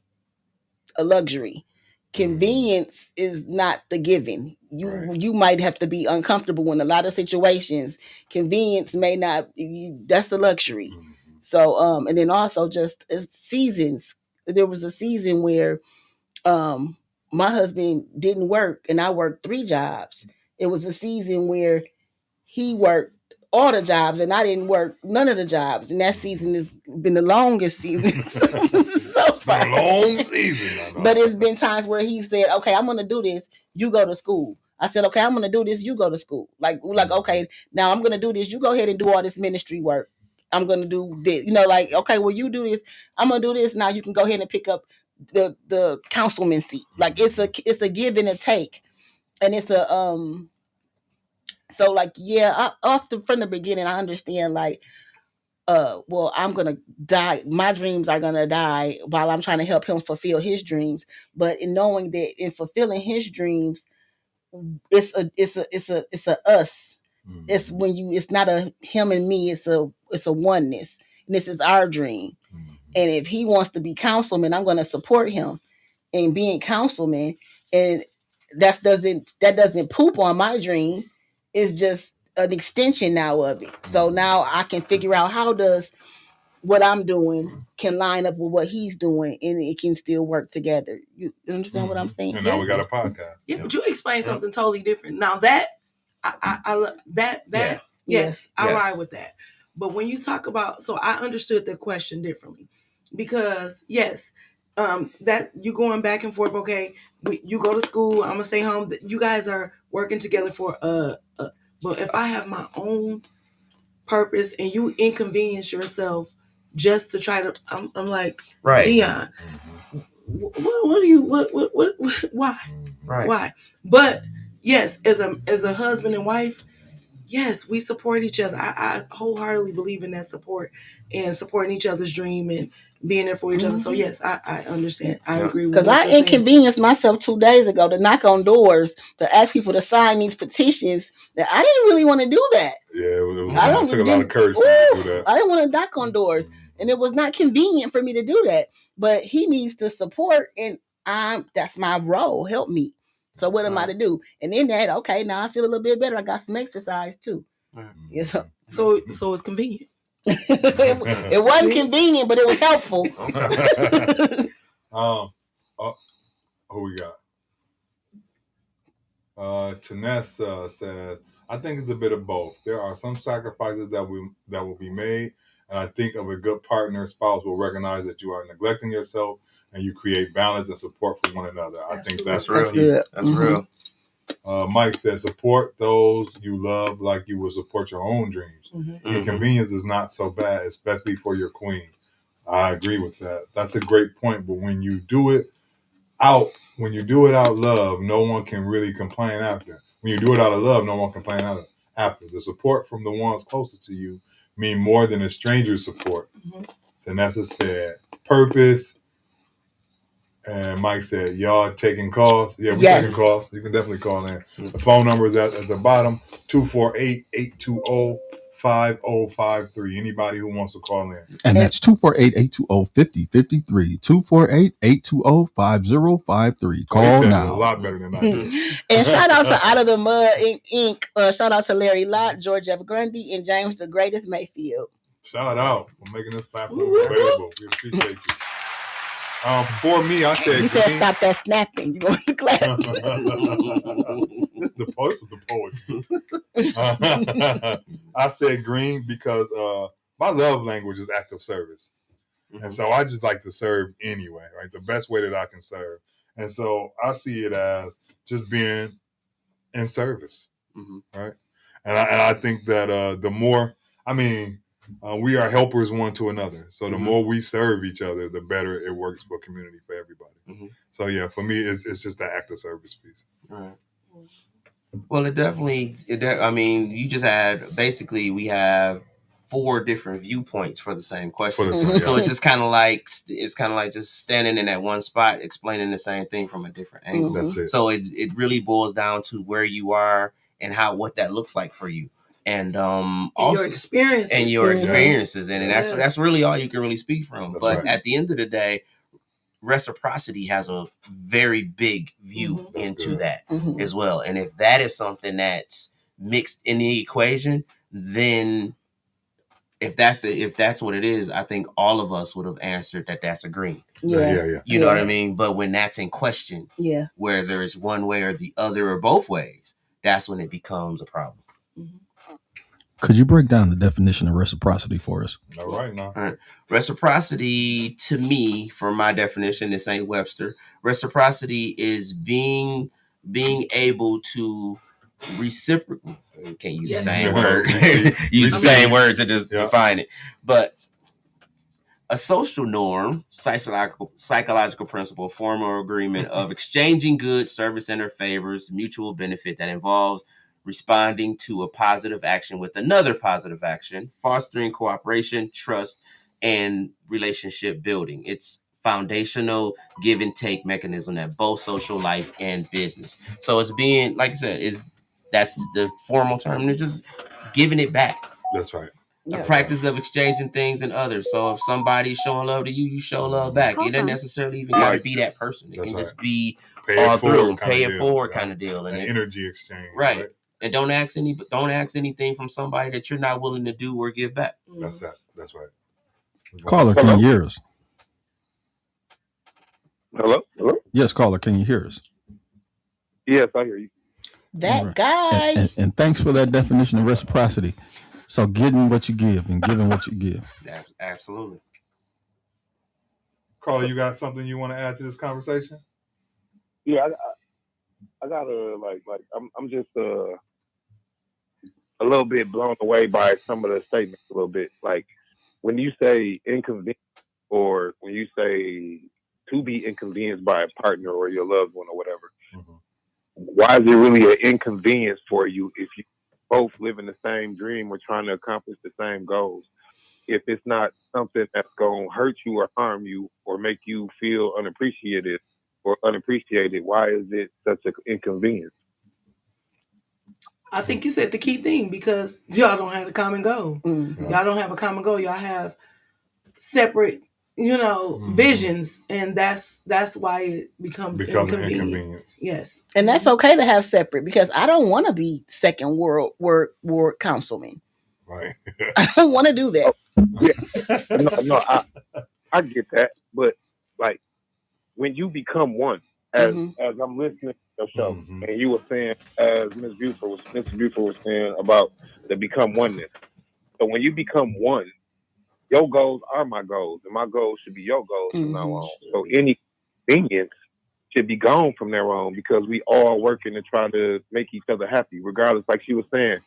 a luxury. Convenience is not the given. You might have to be uncomfortable in a lot of situations. Convenience may not. That's a luxury. So and then also just seasons. There was a season where my husband didn't work and I worked 3 jobs. It was a season where he worked all the jobs and I didn't work none of the jobs. And that season has been the longest season so far. Long season. But it's been times where he said, okay, I'm going to do this. You go to school. I said, okay, I'm going to do this. You go to school. Like, okay, now I'm going to do this. You go ahead and do all this ministry work. I'm going to do this. Like, okay, well, you do this. I'm going to do this. Now you can go ahead and pick up the councilman seat. Like, it's a give and a take. And it's a, so like, from the beginning, I understand like, well, I'm going to die. My dreams are going to die while I'm trying to help him fulfill his dreams. But in knowing that in fulfilling his dreams, it's a us. It's when it's not a him and me, it's a oneness. And this is our dream. And if he wants to be councilman, I'm going to support him in being councilman. And that doesn't poop on my dream. It's just an extension now of it. So now I can figure out how does what I'm doing can line up with what he's doing, and it can still work together. You understand what I'm saying? And now we got a podcast. Yeah, but you explained something totally different. Now that yes, I ride with that. But when you talk about, so I understood the question differently, because yes, that you going back and forth. Okay, you go to school. I'm gonna stay home. You guys are working together for but if I have my own purpose and you inconvenience yourself just to try to, I'm like, Right. Dion, what do you what why? Right. Why? But yes, as a husband and wife, yes, we support each other. I wholeheartedly believe in that support and supporting each other's dream and being there for each other. So yes, I understand. I agree with because I inconvenienced myself 2 days ago to knock on doors to ask people to sign these petitions that I didn't really want to do that. Yeah, it took a lot of courage for me to do that. I didn't want to knock on doors, and it was not convenient for me to do that. But he needs to support, and that's my role. Help me. So what am I to do? And in that, okay, now I feel a little bit better. I got some exercise too. Yes. So it's convenient. It wasn't convenient, but it was helpful. Who we got? Tanessa says, I think it's a bit of both. There are some sacrifices that will be made, and I think of a good partner, spouse will recognize that you are neglecting yourself and you create balance and support for one another. I think that's real. That's real. Mike says, support those you love like you will support your own dreams. Inconvenience is not so bad, especially for your queen. I agree with that. That's a great point. But when you do it out love, no one can really complain after. When you do it out of love, no one can complain after. The support from the ones closest to you mean more than a stranger's support. Tanessa said, purpose. And Mike said, y'all taking calls? Yeah, we're taking calls. You can definitely call in. The phone number is at the bottom, 248-820-5053. Anybody who wants to call in. And that's 248-820-5053. 248-820-5053. Call now. A lot better than I did. And shout out to Out of the Mud Inc. Shout out to Larry Lott, George F. Grundy, and James the Greatest Mayfield. Shout out for making this platform available. We appreciate you. For me, I said. He said, "Stop that snapping." You going to clap? This is the poetry. I said green because my love language is active service, and so I just like to serve anyway. Right, the best way that I can serve, and so I see it as just being in service. Right, and I think that the more, we are helpers one to another. So the more we serve each other, the better it works for community, for everybody. So yeah, for me, it's just the act of service piece. Right. Well, you just had, basically we have 4 different viewpoints for the same question. So it's just kind of like, just standing in that one spot, explaining the same thing from a different angle. That's it. So it really boils down to where you are and what that looks like for you. And also your experiences. And that's really all you can really speak from. But at the end of the day, reciprocity has a very big view into that as well. And if that is something that's mixed in the equation, then if that's what it is, I think all of us would have answered that that's a green. Yeah. You know what I mean? But when that's in question, whether it's one way or the other or both ways, that's when it becomes a problem. Could you break down the definition of reciprocity for us? All right. Reciprocity, to me, for my definition, this ain't Webster. Reciprocity is being able to reciprocate. You can't use the same word. Use the same word to define it. But a social norm, psychological principle, form or agreement of exchanging goods, service, and or favors, mutual benefit that involves responding to a positive action with another positive action, fostering cooperation, trust, and relationship building. It's foundational give and take mechanism at both social life and business. So it's being, like I said, that's the formal term. And they're just giving it back. That's right. The practice of exchanging things and others. So if somebody's showing love to you, you show love back. It doesn't necessarily even got to be that person. It can just be all through, pay it forward kind of deal, and energy exchange. Right. And don't ask anything from somebody that you're not willing to do or give back. That's that. That's right. Caller, can you hear us? Hello? Yes, caller, can you hear us? Yes, I hear you. That guy. And thanks for that definition of reciprocity. So getting what you give and giving what you give. Absolutely. Caller, you got something you want to add to this conversation? Yeah, I gotta I'm just a little bit blown away by some of the statements a little bit. Like when you say inconvenience, or when you say to be inconvenienced by a partner or your loved one or whatever, why is it really an inconvenience for you if you both live in the same dream or trying to accomplish the same goals? If it's not something that's going to hurt you or harm you or make you feel unappreciated, why is it such an inconvenience? I think you said the key thing, because y'all don't have a common goal. Mm-hmm. Y'all don't have a common goal. Y'all have separate, visions, and that's why it becomes inconvenience. Yes. And that's okay to have separate, because I don't want to be second ward councilman. Right. I don't want to do that. No, I get that, but like when you become one, as I'm listening to your show, and you were saying, as Mr. Buford was saying about the become oneness. So when you become one, your goals are my goals, and my goals should be your goals from now on. So any convenience should be gone from there on, because we all working to try to make each other happy, regardless. Like she was saying,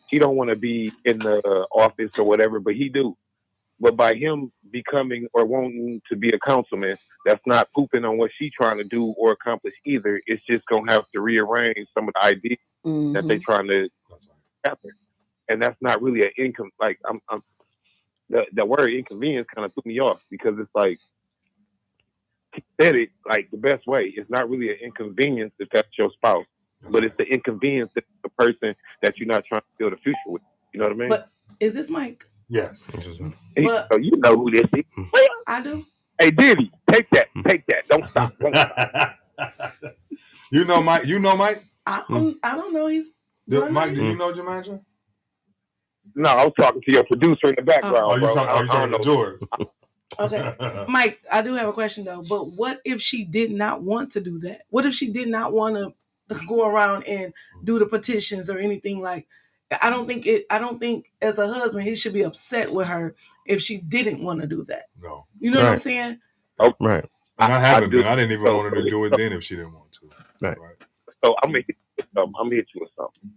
she don't want to be in the office or whatever, but he do. But by him becoming or wanting to be a councilman, that's not pooping on what she's trying to do or accomplish either. It's just gonna have to rearrange some of the ideas that they're trying to happen, and that's not really an income. Like the word inconvenience kind of threw me off, because it's like he said it like the best way. It's not really an inconvenience if that's your spouse, but it's the inconvenience that the person that you're not trying to build a future with. You know what I mean? But is this Mike? Yes. But, so you know who this is. I do. Hey, Diddy, take that. Don't stop. You know Mike? I don't know. Mike, do you know Jumanji? No, I was talking to your producer in the background. Oh, you talking to George? Okay. Mike, I do have a question though. But what if she did not want to do that? What if she did not want to go around and do the petitions or anything like? I don't think as a husband he should be upset with her if she didn't want to do that. No. You know what I'm saying? Oh, right. And I haven't been. I didn't even want her to do it then if she didn't want to. Right. So I'm gonna hit you with something.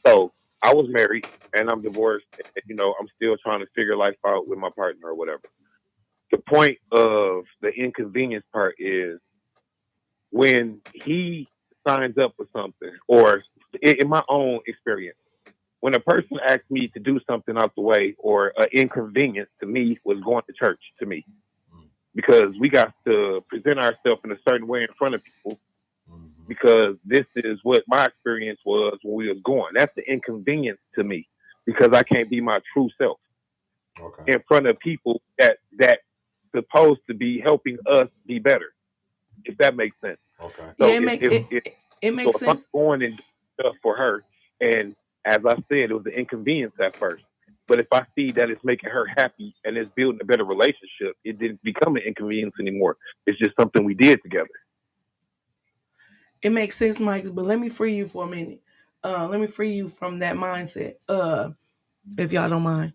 So I was married and I'm divorced, and I'm still trying to figure life out with my partner or whatever. The point of the inconvenience part is when he signs up for something, or in my own experience, when a person asked me to do something out the way, or an inconvenience to me was going to church to me, because we got to present ourselves in a certain way in front of people, because this is what my experience was when we was going. That's the inconvenience to me, because I can't be my true self in front of people that supposed to be helping us be better, if that makes sense. Okay. So yeah, it makes sense. If I'm going and doing stuff for her, and as I said, it was an inconvenience at first. But if I see that it's making her happy and it's building a better relationship, it didn't become an inconvenience anymore. It's just something we did together. It makes sense, Mike, but let me free you for a minute. Let me free you from that mindset, if y'all don't mind.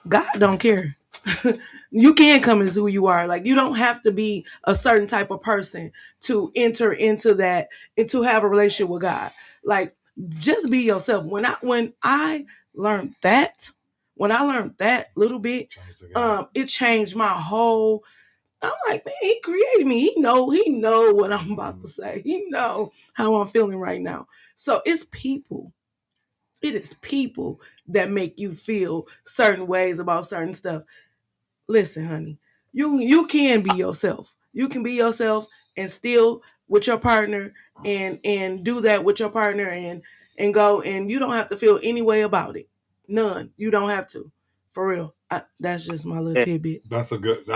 God don't care. You can come as who you are. Like, you don't have to be a certain type of person to enter into that and to have a relationship with God. Like, just be yourself. When I learned that little bit, it changed my whole. I'm like, man, he created me. He know what I'm about to say. He know how I'm feeling right now. So it's people. It is people that make you feel certain ways about certain stuff. Listen, honey, you can be yourself. You can be yourself and still with your partner and do that with your partner and go, and you don't have to feel any way about it. None. You don't have to. For real. That's just my little tidbit. That's a good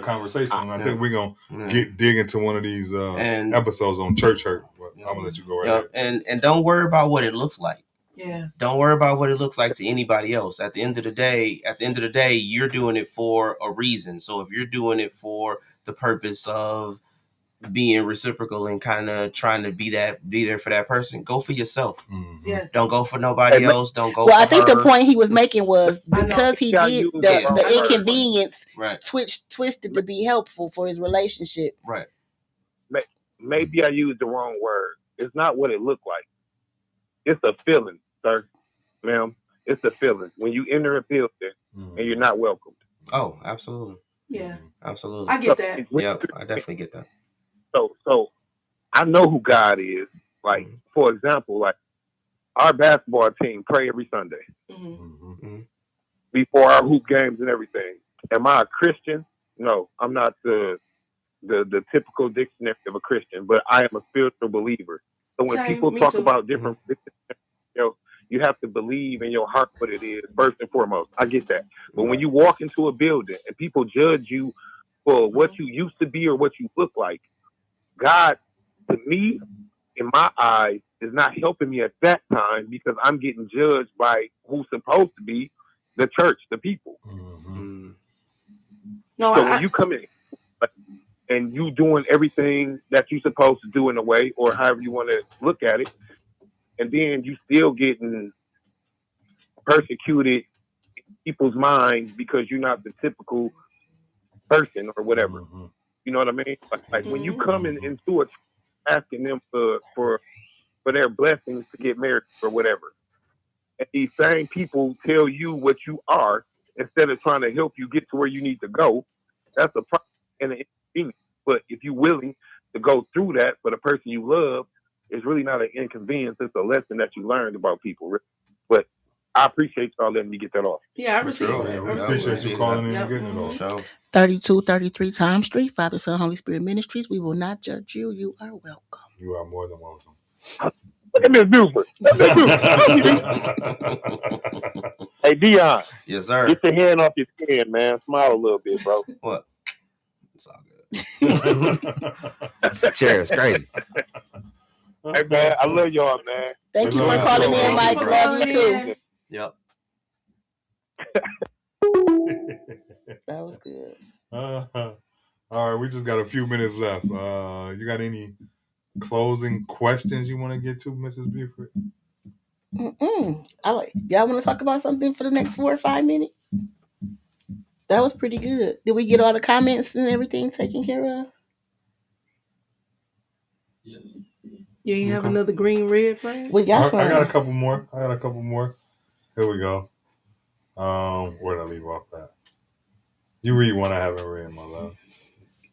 conversation. I think we're gonna dig into one of these episodes on church hurt. But I'm gonna let you go right ahead. And don't worry about what it looks like. Yeah. Don't worry about what it looks like to anybody else. At the end of the day, you're doing it for a reason. So if you're doing it for the purpose of being reciprocal and kind of trying to be there for that person, go for yourself. Mm-hmm. Yes. Don't go for nobody else. Don't go. Well, for I think her. the point he was making was because he did the inconvenience, right? Twisted to be helpful for his relationship. Right. Maybe I used the wrong word. It's not what it looked like. It's a feeling, sir, ma'am. It's a feeling when you enter a building and you're not welcomed. Oh, absolutely. Yeah, absolutely. I get that. Yeah, I definitely get that. So I know who God is. Like, for example, like our basketball team pray every Sunday before our hoop games and everything. Am I a Christian? No, I'm not the typical dictionary of a Christian, but I am a spiritual believer. So when people talk about different you have to believe in your heart what it is, first and foremost. I get that. But when you walk into a building and people judge you for what you used to be or what you look like, God, to me, in my eyes, is not helping me at that time because I'm getting judged by who's supposed to be the church, the people. Mm-hmm. No, so when you come in and you doing everything that you're supposed to do in a way, or however you want to look at it, and then you still getting persecuted in people's minds because you're not the typical person or whatever. Mm-hmm. You know what I mean? Like when you come into it asking them for their blessings to get married or whatever, and these same people tell you what you are instead of trying to help you get to where you need to go, that's a problem and an inconvenience. But if you're willing to go through that for the person you love, it's really not an inconvenience. It's a lesson that you learned about people. But I appreciate y'all letting me get that off. Yeah, I appreciate it. I appreciate you calling in and getting it off. 3233 Time Street, Father, Son, Holy Spirit Ministries. We will not judge you. You are welcome. You are more than welcome. Look at Miss Buford. Hey, Dion. Yes, sir. Get your hand off your skin, man. Smile a little bit, bro. What? It's all good. This chair is crazy. Hey, man, I love y'all, man. Thank you for calling in, Mike. Love you, too. Yep. That was good. All right, we just got a few minutes left. You got any closing questions you want to get to, Mrs. Buford? Y'all want to talk about something for the next 4 or 5 minutes? That was pretty good. Did we get all the comments and everything taken care of? Yes. You ain't have another green red flag? We got some. I got a couple more. Here we go. Where did I leave off at? You read one I haven't read, my love.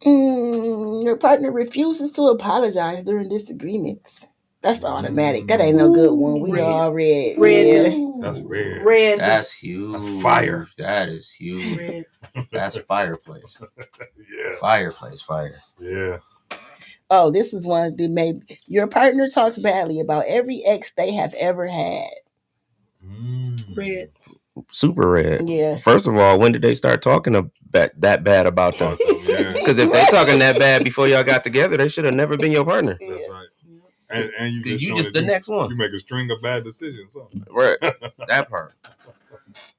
Your partner refuses to apologize during disagreements. That's automatic. That ain't no good one. We all read. Red. Yeah. That's red. Red. That's huge. That's fire. That is huge. Red. That's fireplace. Yeah. Fireplace, fire. Yeah. Oh, this is one that maybe your partner talks badly about every ex they have ever had. Red. Super red. Yeah. First of all, when did they start talking that bad about them? Because if they talking that bad before y'all got together, they should have never been your partner. That's right. And you just the next one. You make a string of bad decisions. Right. That part.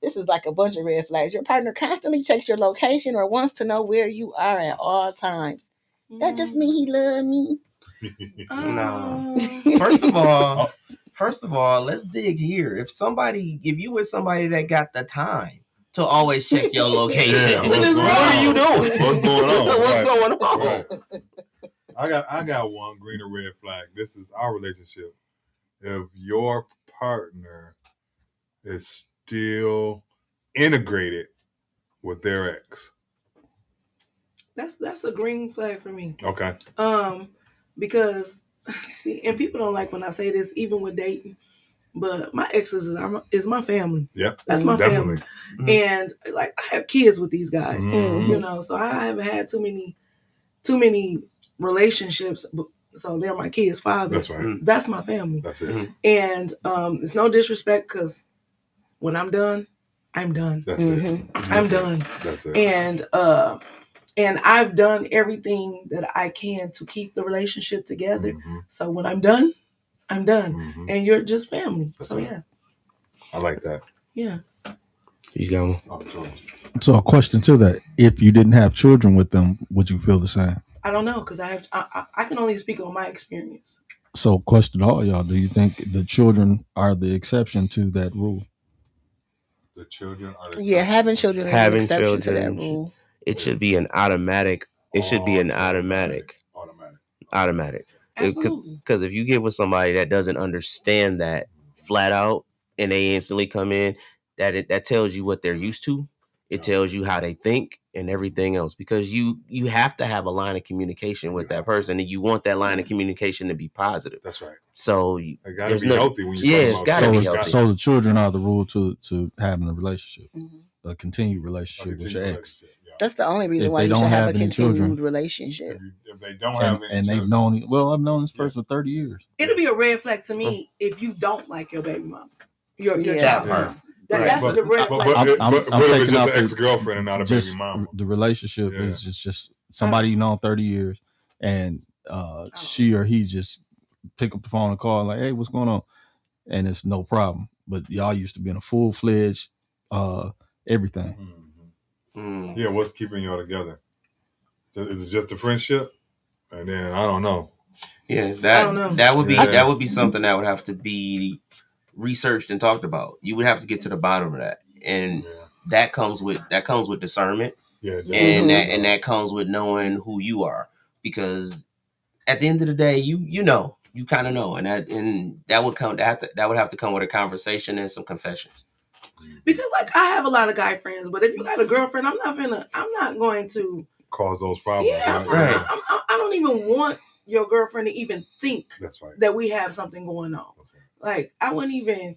This is like a bunch of red flags. Your partner constantly checks your location or wants to know where you are at all times. That just mean he love me. No. First of all, let's dig here. If you with somebody that got the time to always check your location, what are you doing? What's going on? What's going on? Right. I got one green or red flag. This is our relationship. If your partner is still integrated with their ex. That's a green flag for me. Okay. Because see, and people don't like when I say this, even with dating, but my exes is my family. Yeah, that's my definitely. Family. And like I have kids with these guys, you know, so I haven't had too many relationships So they're my kids' fathers. That's right. That's my family. That's it. And it's no disrespect because when I'm done, I'm done. That's it. I'm done. That's it. And I've done everything that I can to keep the relationship together. So when I'm done, I'm done. And you're just family. That's so right. Yeah. I like that. Yeah. You got one. Oh, so a question to that: if you didn't have children with them, would you feel the same? I don't know because I can only speak on my experience. So, question to all y'all: do you think the children are the exception to that rule? The children are the having children is an exception to that rule. It should be an automatic. It should be an automatic. Because if you get with somebody that doesn't understand that flat out and they instantly come in, that tells you what they're used to. It tells you how they think and everything else, because you have to have a line of communication with that person, and you want that line of communication to be positive. That's right. So it got to be healthy when you it's got to be healthy. So the children are the rule to having a relationship, a continued relationship with your ex. That's the only reason why you should have a continued relationship. If they don't have any and they've known, I've known this person for 30 years. It'll be a red flag to me if you don't like your baby mom, your child's mom. That's the red flag. I'm taking out an ex-girlfriend and not a baby mom. The relationship is just somebody you know 30 years, and she or he just pick up the phone and call like, "Hey, what's going on?" And it's no problem. But y'all used to be in a full-fledged everything. Yeah, what's keeping y'all together? Is it just a friendship? And then I don't know. Yeah, that would be something that would have to be researched and talked about. You would have to get to the bottom of that, and that comes with discernment. Yeah, and that comes with knowing who you are, because at the end of the day, you kind of know, and that would have to come with a conversation and some confessions. Because like I have a lot of guy friends, but if you got a girlfriend, I'm not going to cause those problems. Yeah, right. I don't even want your girlfriend to even think that we have something going on. Okay. Like I wouldn't even.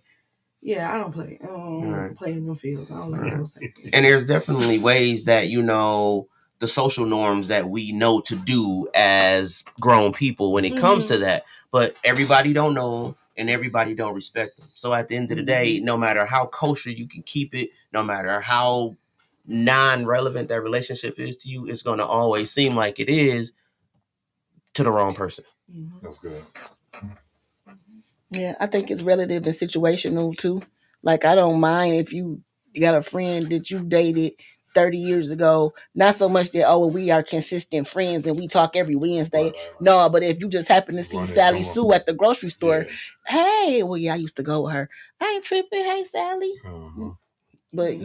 Yeah, I don't play. I don't play in your fields. I don't like those things. And there's definitely ways that the social norms that we know to do as grown people when it comes to that, but everybody don't know and everybody don't respect them. So at the end of the day, no matter how kosher you can keep it, no matter how non-relevant that relationship is to you, it's going to always seem like it is to the wrong person. That's good. Yeah, I think it's relative and situational too. Like I don't mind if you got a friend that you dated 30 years ago. Not so much that we are consistent friends and we talk every Wednesday. Right. No, but if you just happen to see Sally Sue at the grocery store, hey, I used to go with her. I ain't tripping. Hey, Sally. But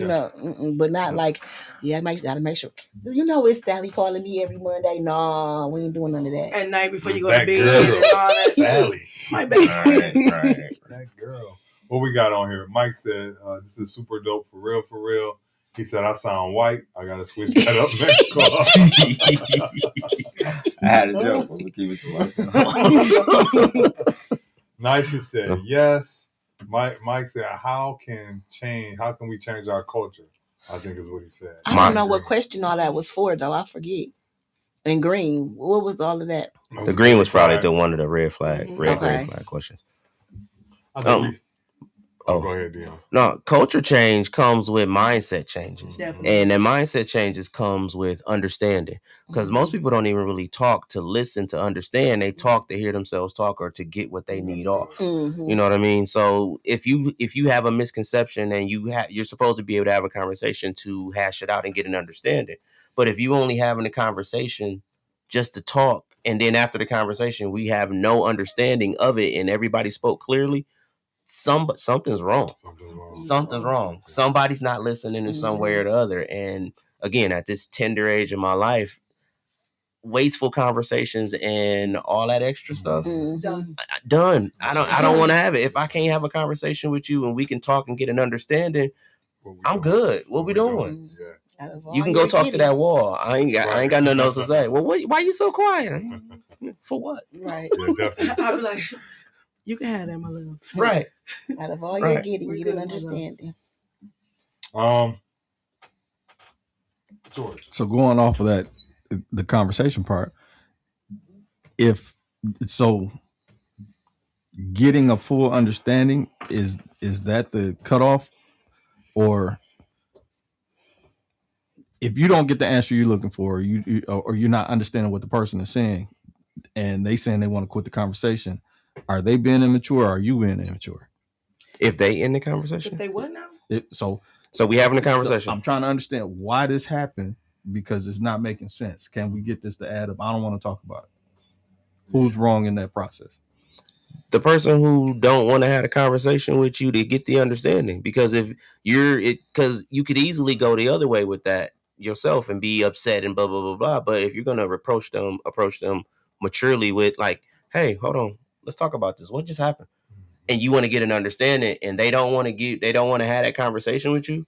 but not like, I gotta make sure. It's Sally calling me every Monday. No, we ain't doing none of that. At night before you go to bed and all that. Sally. My baby. Right. That girl. What we got on here? Mike said, this is super dope for real, for real. He said, I sound white. I gotta switch that up next call. I had a joke. I'm gonna keep it to myself. Nisha said, yes. Mike said, how can we change our culture? I think is what he said. I don't know what question all that was for, though. I forget. And green, what was all of that? The green was probably one of the red flag questions. Go ahead, Dion. No, culture change comes with mindset changes. Definitely. And the mindset changes comes with understanding. Because most people don't even really talk to listen to understand. They talk to hear themselves talk or to get what they need off. You know what I mean? So if you have a misconception and you're supposed to be able to have a conversation to hash it out and get an understanding. But if you only having a conversation just to talk, and then after the conversation we have no understanding of it and everybody spoke clearly, something's wrong. Something's wrong. Somebody's not listening in some way or the other. And again, at this tender age of my life, wasteful conversations and all that extra stuff done. I don't want to have it. If I can't have a conversation with you and we can talk and get an understanding, I'm good. What we doing? You can go talk to that wall. I ain't got nothing else to say. Well, why you so quiet? For what? Right. I'll be like, you can have that, my love. Right. Out of all you're getting, you can understand it. George. So going off of that, the conversation part, if So getting a full understanding is that the cutoff, or if you don't get the answer you're looking for, or you're not understanding what the person is saying, and they saying they want to quit the conversation, are they being immature, or are you being immature? If they in the conversation, If they what now? So we having a conversation. So I'm trying to understand why this happened, because it's not making sense. Can we get this to add up? I don't want to talk about it. Who's wrong in that process? The person who don't want to have a conversation with you to get the understanding, because if because you could easily go the other way with that yourself and be upset and blah blah blah blah. But if you're gonna approach them maturely with like, hey, hold on, let's talk about this. What just happened? And you want to get an understanding, and they don't want to have that conversation with you.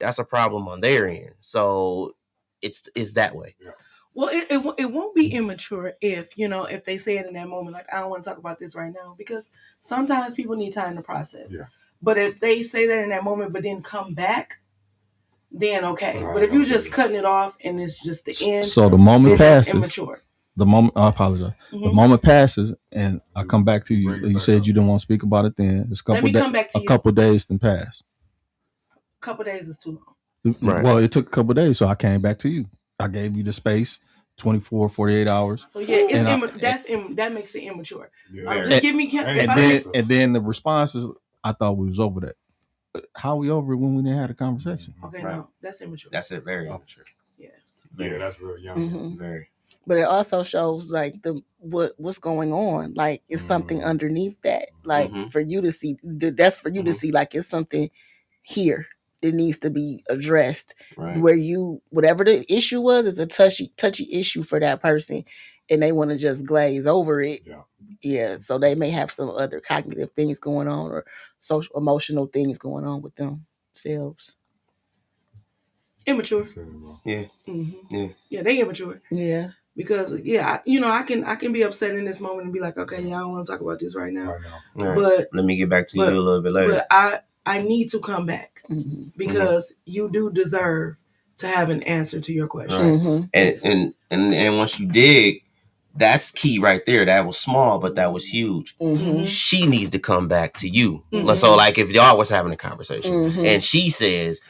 That's a problem on their end. So it's that way. Yeah. Well, it won't be immature if they say it in that moment, like, I don't want to talk about this right now, because sometimes people need time to process. Yeah. But if they say that in that moment, but then come back, then okay. Right, But if you're just cutting it off and it's just the end, so the moment passes. That's immature. The moment, I apologize. Mm-hmm. The moment passes, and I come back to you. You said you didn't want to speak about it then. It's a couple days then pass. A couple days is too long. Right. Well, it took a couple of days, so I came back to you. I gave you the space, 24, 48 hours. So yeah, that makes it immature. Yeah. Just give me. And then the response is, I thought we was over that. How we over it when we didn't have a conversation? Okay, right. No, that's immature. That's it. Very immature. Yes. Yeah, that's real young. Mm-hmm. Very. But it also shows like what's going on. Like it's something underneath that. Like for you to see, that's for you to see. Like it's something here. It needs to be addressed. Right. Where whatever the issue was, it's a touchy issue for that person, and they want to just glaze over it. Yeah. Yeah. So they may have some other cognitive things going on, or social emotional things going on with themselves. Immature. Yeah. Mm-hmm. Yeah, they immature. Yeah. Because I can be upset in this moment and be like, okay, yeah, I don't want to talk about this right now. Right. But let me get back to you a little bit later. But I need to come back because you do deserve to have an answer to your question. Right. And once you dig, that's key right there. That was small, but that was huge. She needs to come back to you. So like if y'all was having a conversation and she says,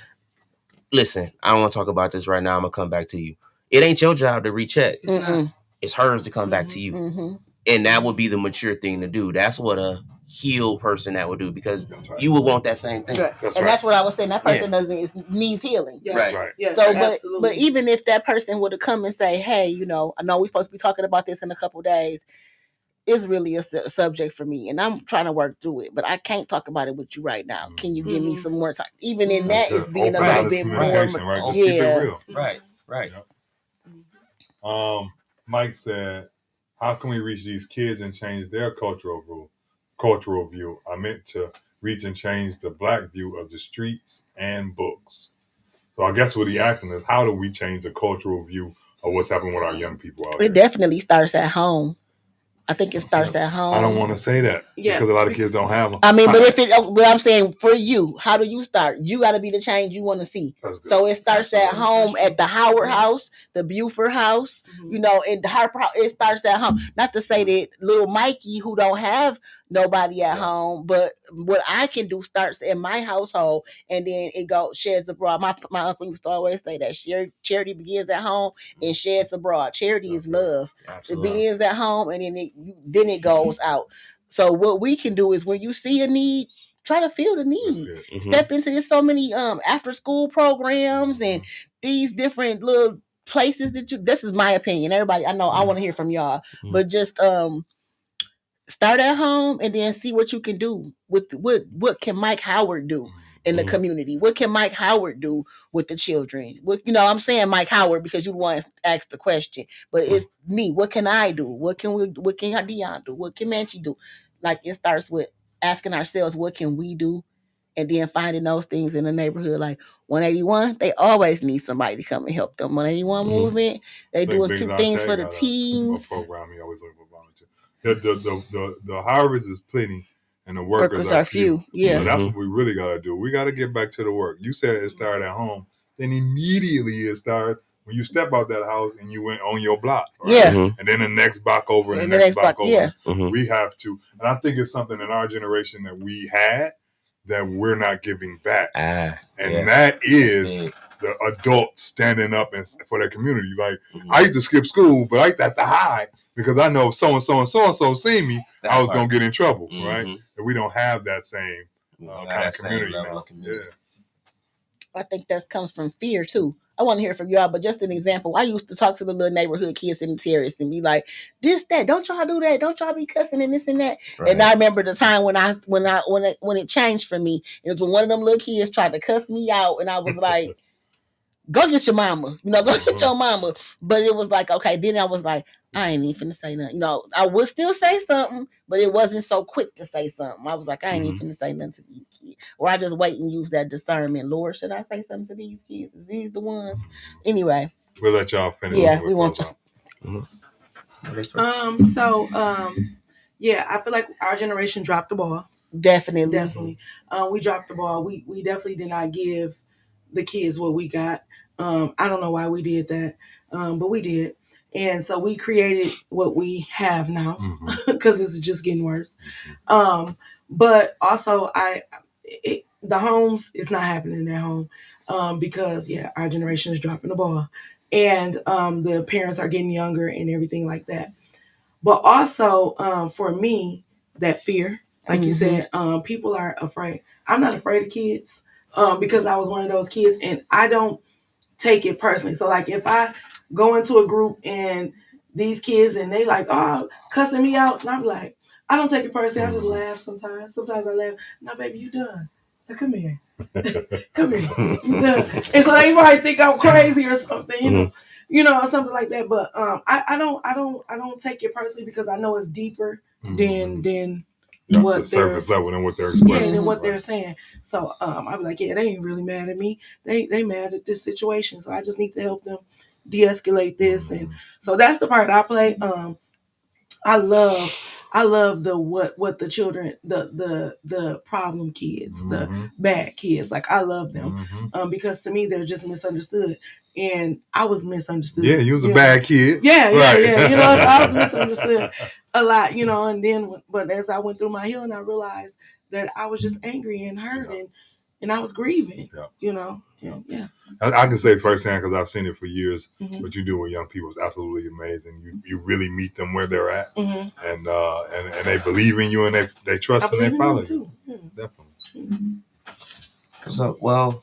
listen, I don't want to talk about this right now. I'm going to come back to you. It ain't your job to recheck. It's hers to come back to you. And that would be the mature thing to do. That's what a healed person that would do, because you would want that same thing. Right. That's what I was saying. That person needs healing. Yes. Right. Yes, so, but even if that person would have come and say, hey, I know we're supposed to be talking about this in a couple of days. It's really a subject for me, and I'm trying to work through it, but I can't talk about it with you right now. Can you give me some more time? Even in that, it's being a little bit more. Right. Just keep it real. Right. Yeah. Mike said, how can we reach these kids and change their cultural view? I meant to reach and change the Black view of the streets and books. So I guess what he asking is, how do we change the cultural view of what's happening with our young people out there? It definitely starts at home. I think it starts at home. I don't want to say that because a lot of kids don't have them. I mean, but I'm saying for you, how do you start? You got to be the change you want to see. So it starts at home, at the Howard house, the Buford house, in the Harp house. It starts at home. Not to say that little Mikey, who don't have nobody at home, but what I can do starts in my household, and then it sheds abroad. My uncle used to always say that charity begins at home and sheds abroad. Charity is love. Absolutely. It begins at home, and then it goes out. So what we can do is, when you see a need, try to fill the need. Step into this. So many after school programs and these different little places this is my opinion. Everybody, I know I want to hear from y'all, but just start at home and then see what you can do with what can Mike Howard do in the community? What can Mike Howard do with the children? I'm saying Mike Howard because you want to ask the question, but it's me. What can I do? What can Dion do? What can Manchi do? Like, it starts with asking ourselves, what can we do? And then finding those things in the neighborhood. Like 181, they always need somebody to come and help them. 181 movement, they doing 2 things for the teens. Program, he always looking for volunteers. The harvest is plenty, and the workers are few. Yeah, so that's what we really got to do. We got to get back to the work. You said it started at home, then immediately it starts when you step out that house and you went on your block, right? Yeah. And then the next block over and the next block over. Yeah. We have to, and I think it's something in our generation that we had that we're not giving back. And that is the adults standing up for their community. Like, I used to skip school, but I used to have to hide because I know so-and-so and so-and-so see me, I was going to get in trouble, right? And we don't have that same kind of community now. Yeah. I think that comes from fear too. I want to hear from y'all, but just an example. I used to talk to the little neighborhood kids in the terrace and be like, "This, that, don't y'all do that? Don't y'all be cussing and this and that." Right. And I remember the time when it changed for me. It was when one of them little kids tried to cuss me out, and I was like, "Go get your mama, go get your mama." But it was like, okay. Then I was like, I ain't even finna say nothing. I would still say something, but it wasn't so quick to say something. I was like, I ain't even finna say nothing to these kids. Or I just wait and use that discernment. Lord, should I say something to these kids? Is these the ones? Anyway. We'll let y'all finish. Yeah, we want y'all. Yeah, I feel like our generation dropped the ball. Definitely. We dropped the ball. We definitely did not give the kids what we got. I don't know why we did that, but we did. And so we created what we have now because it's just getting worse. But also, the homes, it's not happening at home because, our generation is dropping the ball. And the parents are getting younger and everything like that. But also, for me, that fear, like you said, people are afraid. I'm not afraid of kids because I was one of those kids, and I don't take it personally. So, like, if I go into a group and these kids and they like, cussing me out, and I'm like, I don't take it personally. I just laugh sometimes. Sometimes I laugh. No, baby, you done. Now, come here. Come here. You done. And so they might think I'm crazy or something, or something like that. But I don't take it personally because I know it's deeper than what the surface level and what they're expressing. Yeah, than what they're saying. So I'll be like, they ain't really mad at me. They mad at this situation. So I just need to help them de-escalate this. And so that's the part I play. I love the what the children, the problem kids, the bad kids. Like, I love them because to me they're just misunderstood, and I was misunderstood. Yeah, you was a bad kid. Yeah. So I was misunderstood a lot, and then, but as I went through my healing, I realized that I was just angry and hurt and I was grieving. Yeah. I can say firsthand because I've seen it for years. What you do with young people is absolutely amazing. You really meet them where they're at, and they believe in you and they trust and they follow you. Yeah. Definitely. So, well,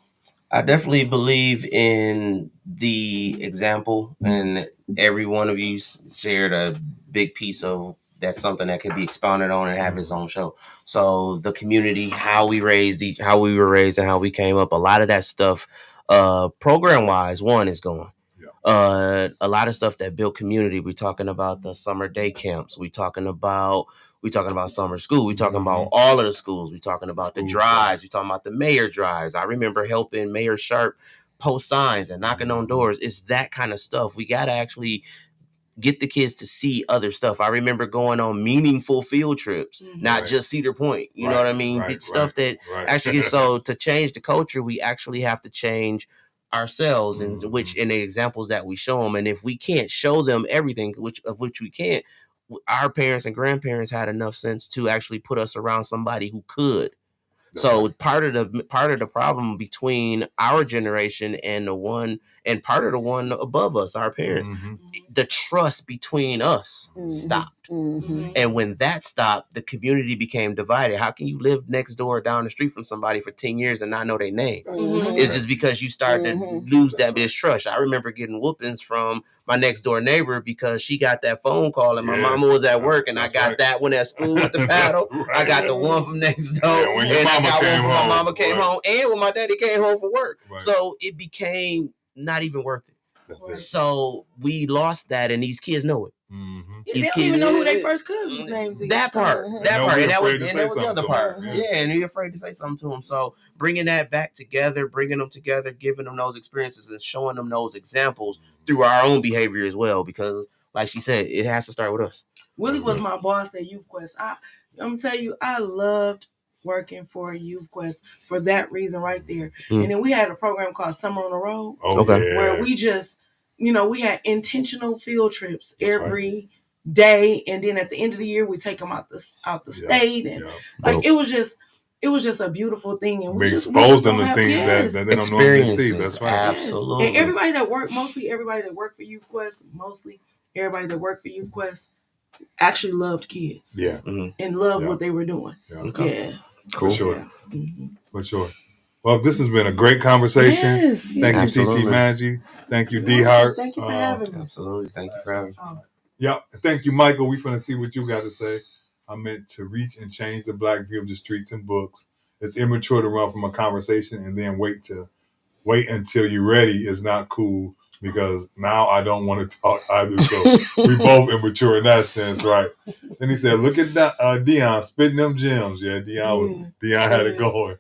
I definitely believe in the example, and every one of you shared a big piece of that's something that could be expounded on and have its own show. So the community, how we were raised and how we came up, a lot of that stuff, program wise, is gone. A lot of stuff that built community. We're talking about the summer day camps. We're talking about summer school. We're talking about all of the schools. We're talking about the drives. We're talking about the mayor drives. I remember helping Mayor Sharp post signs and knocking on doors. It's that kind of stuff. We got to actually get the kids to see other stuff. I remember going on meaningful field trips, not just Cedar Point. You know what I mean? Stuff that actually, so to change the culture, we actually have to change ourselves, and which in the examples that we show them. And if we can't show them everything, which we can't, our parents and grandparents had enough sense to actually put us around somebody who could. So part of the problem between our generation and part of the one above us, our parents, the trust between us stopped. And when that stopped, the community became divided. How can you live next door down the street from somebody for 10 years and not know their name? It's just because you started to lose that distrust. I remember getting whoopings from my next door neighbor because she got that phone call and my mama was at work, and I got that one at school with the paddle. I got the one from next door, when your mama came home. My mama came home, and when my daddy came home from work. So it became not even worth it. So we lost that, and these kids know it. They don't even know who their first cousin's names is. That part, and that was the other part. And you're afraid to say something to them. So bringing that back together, bringing them together, giving them those experiences, and showing them those examples through our own behavior as well. Because, like she said, it has to start with us. Willie was my boss at Youth Quest. I'm gonna tell you, I loved working for Youth Quest for that reason right there. And then we had a program called Summer on the Road, where we just we had intentional field trips every day, and then at the end of the year we take them out the state, and like it was just a beautiful thing, and we expose them to things that they don't normally see. That's right. Absolutely. Yes. And everybody that worked for Youth Quest, actually loved kids. Yeah. And loved what they were doing. Yeah. Okay. Cool. For sure. Yeah. For sure. Well, this has been a great conversation. Yes. Thank you, TT Manchi. Thank you, D Harp. Thank you for having me. Absolutely. Thank you for having me. Yeah. Thank you, Michael. We're going to see what you got to say. I meant to reach and change the black view of the streets and books. It's immature to run from a conversation and then wait until you're ready is not cool, because now I don't want to talk either. So we both immature in that sense, right? Then he said, look at Dion spitting them gems. Yeah, Dion had it going.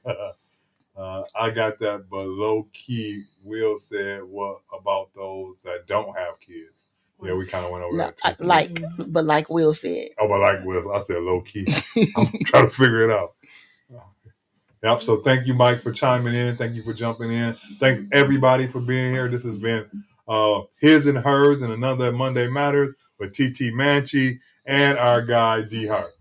I got that, but low key, Will said, what about those that don't have kids? Yeah, we kind of went over that too. Like Will said. Oh, but like Will, I said low key. I'm trying to figure it out. Yep. So thank you, Mike, for chiming in. Thank you for jumping in. Thank everybody for being here. This has been His and Hers and another Monday Matters with TT Manchi and our guy D Harp.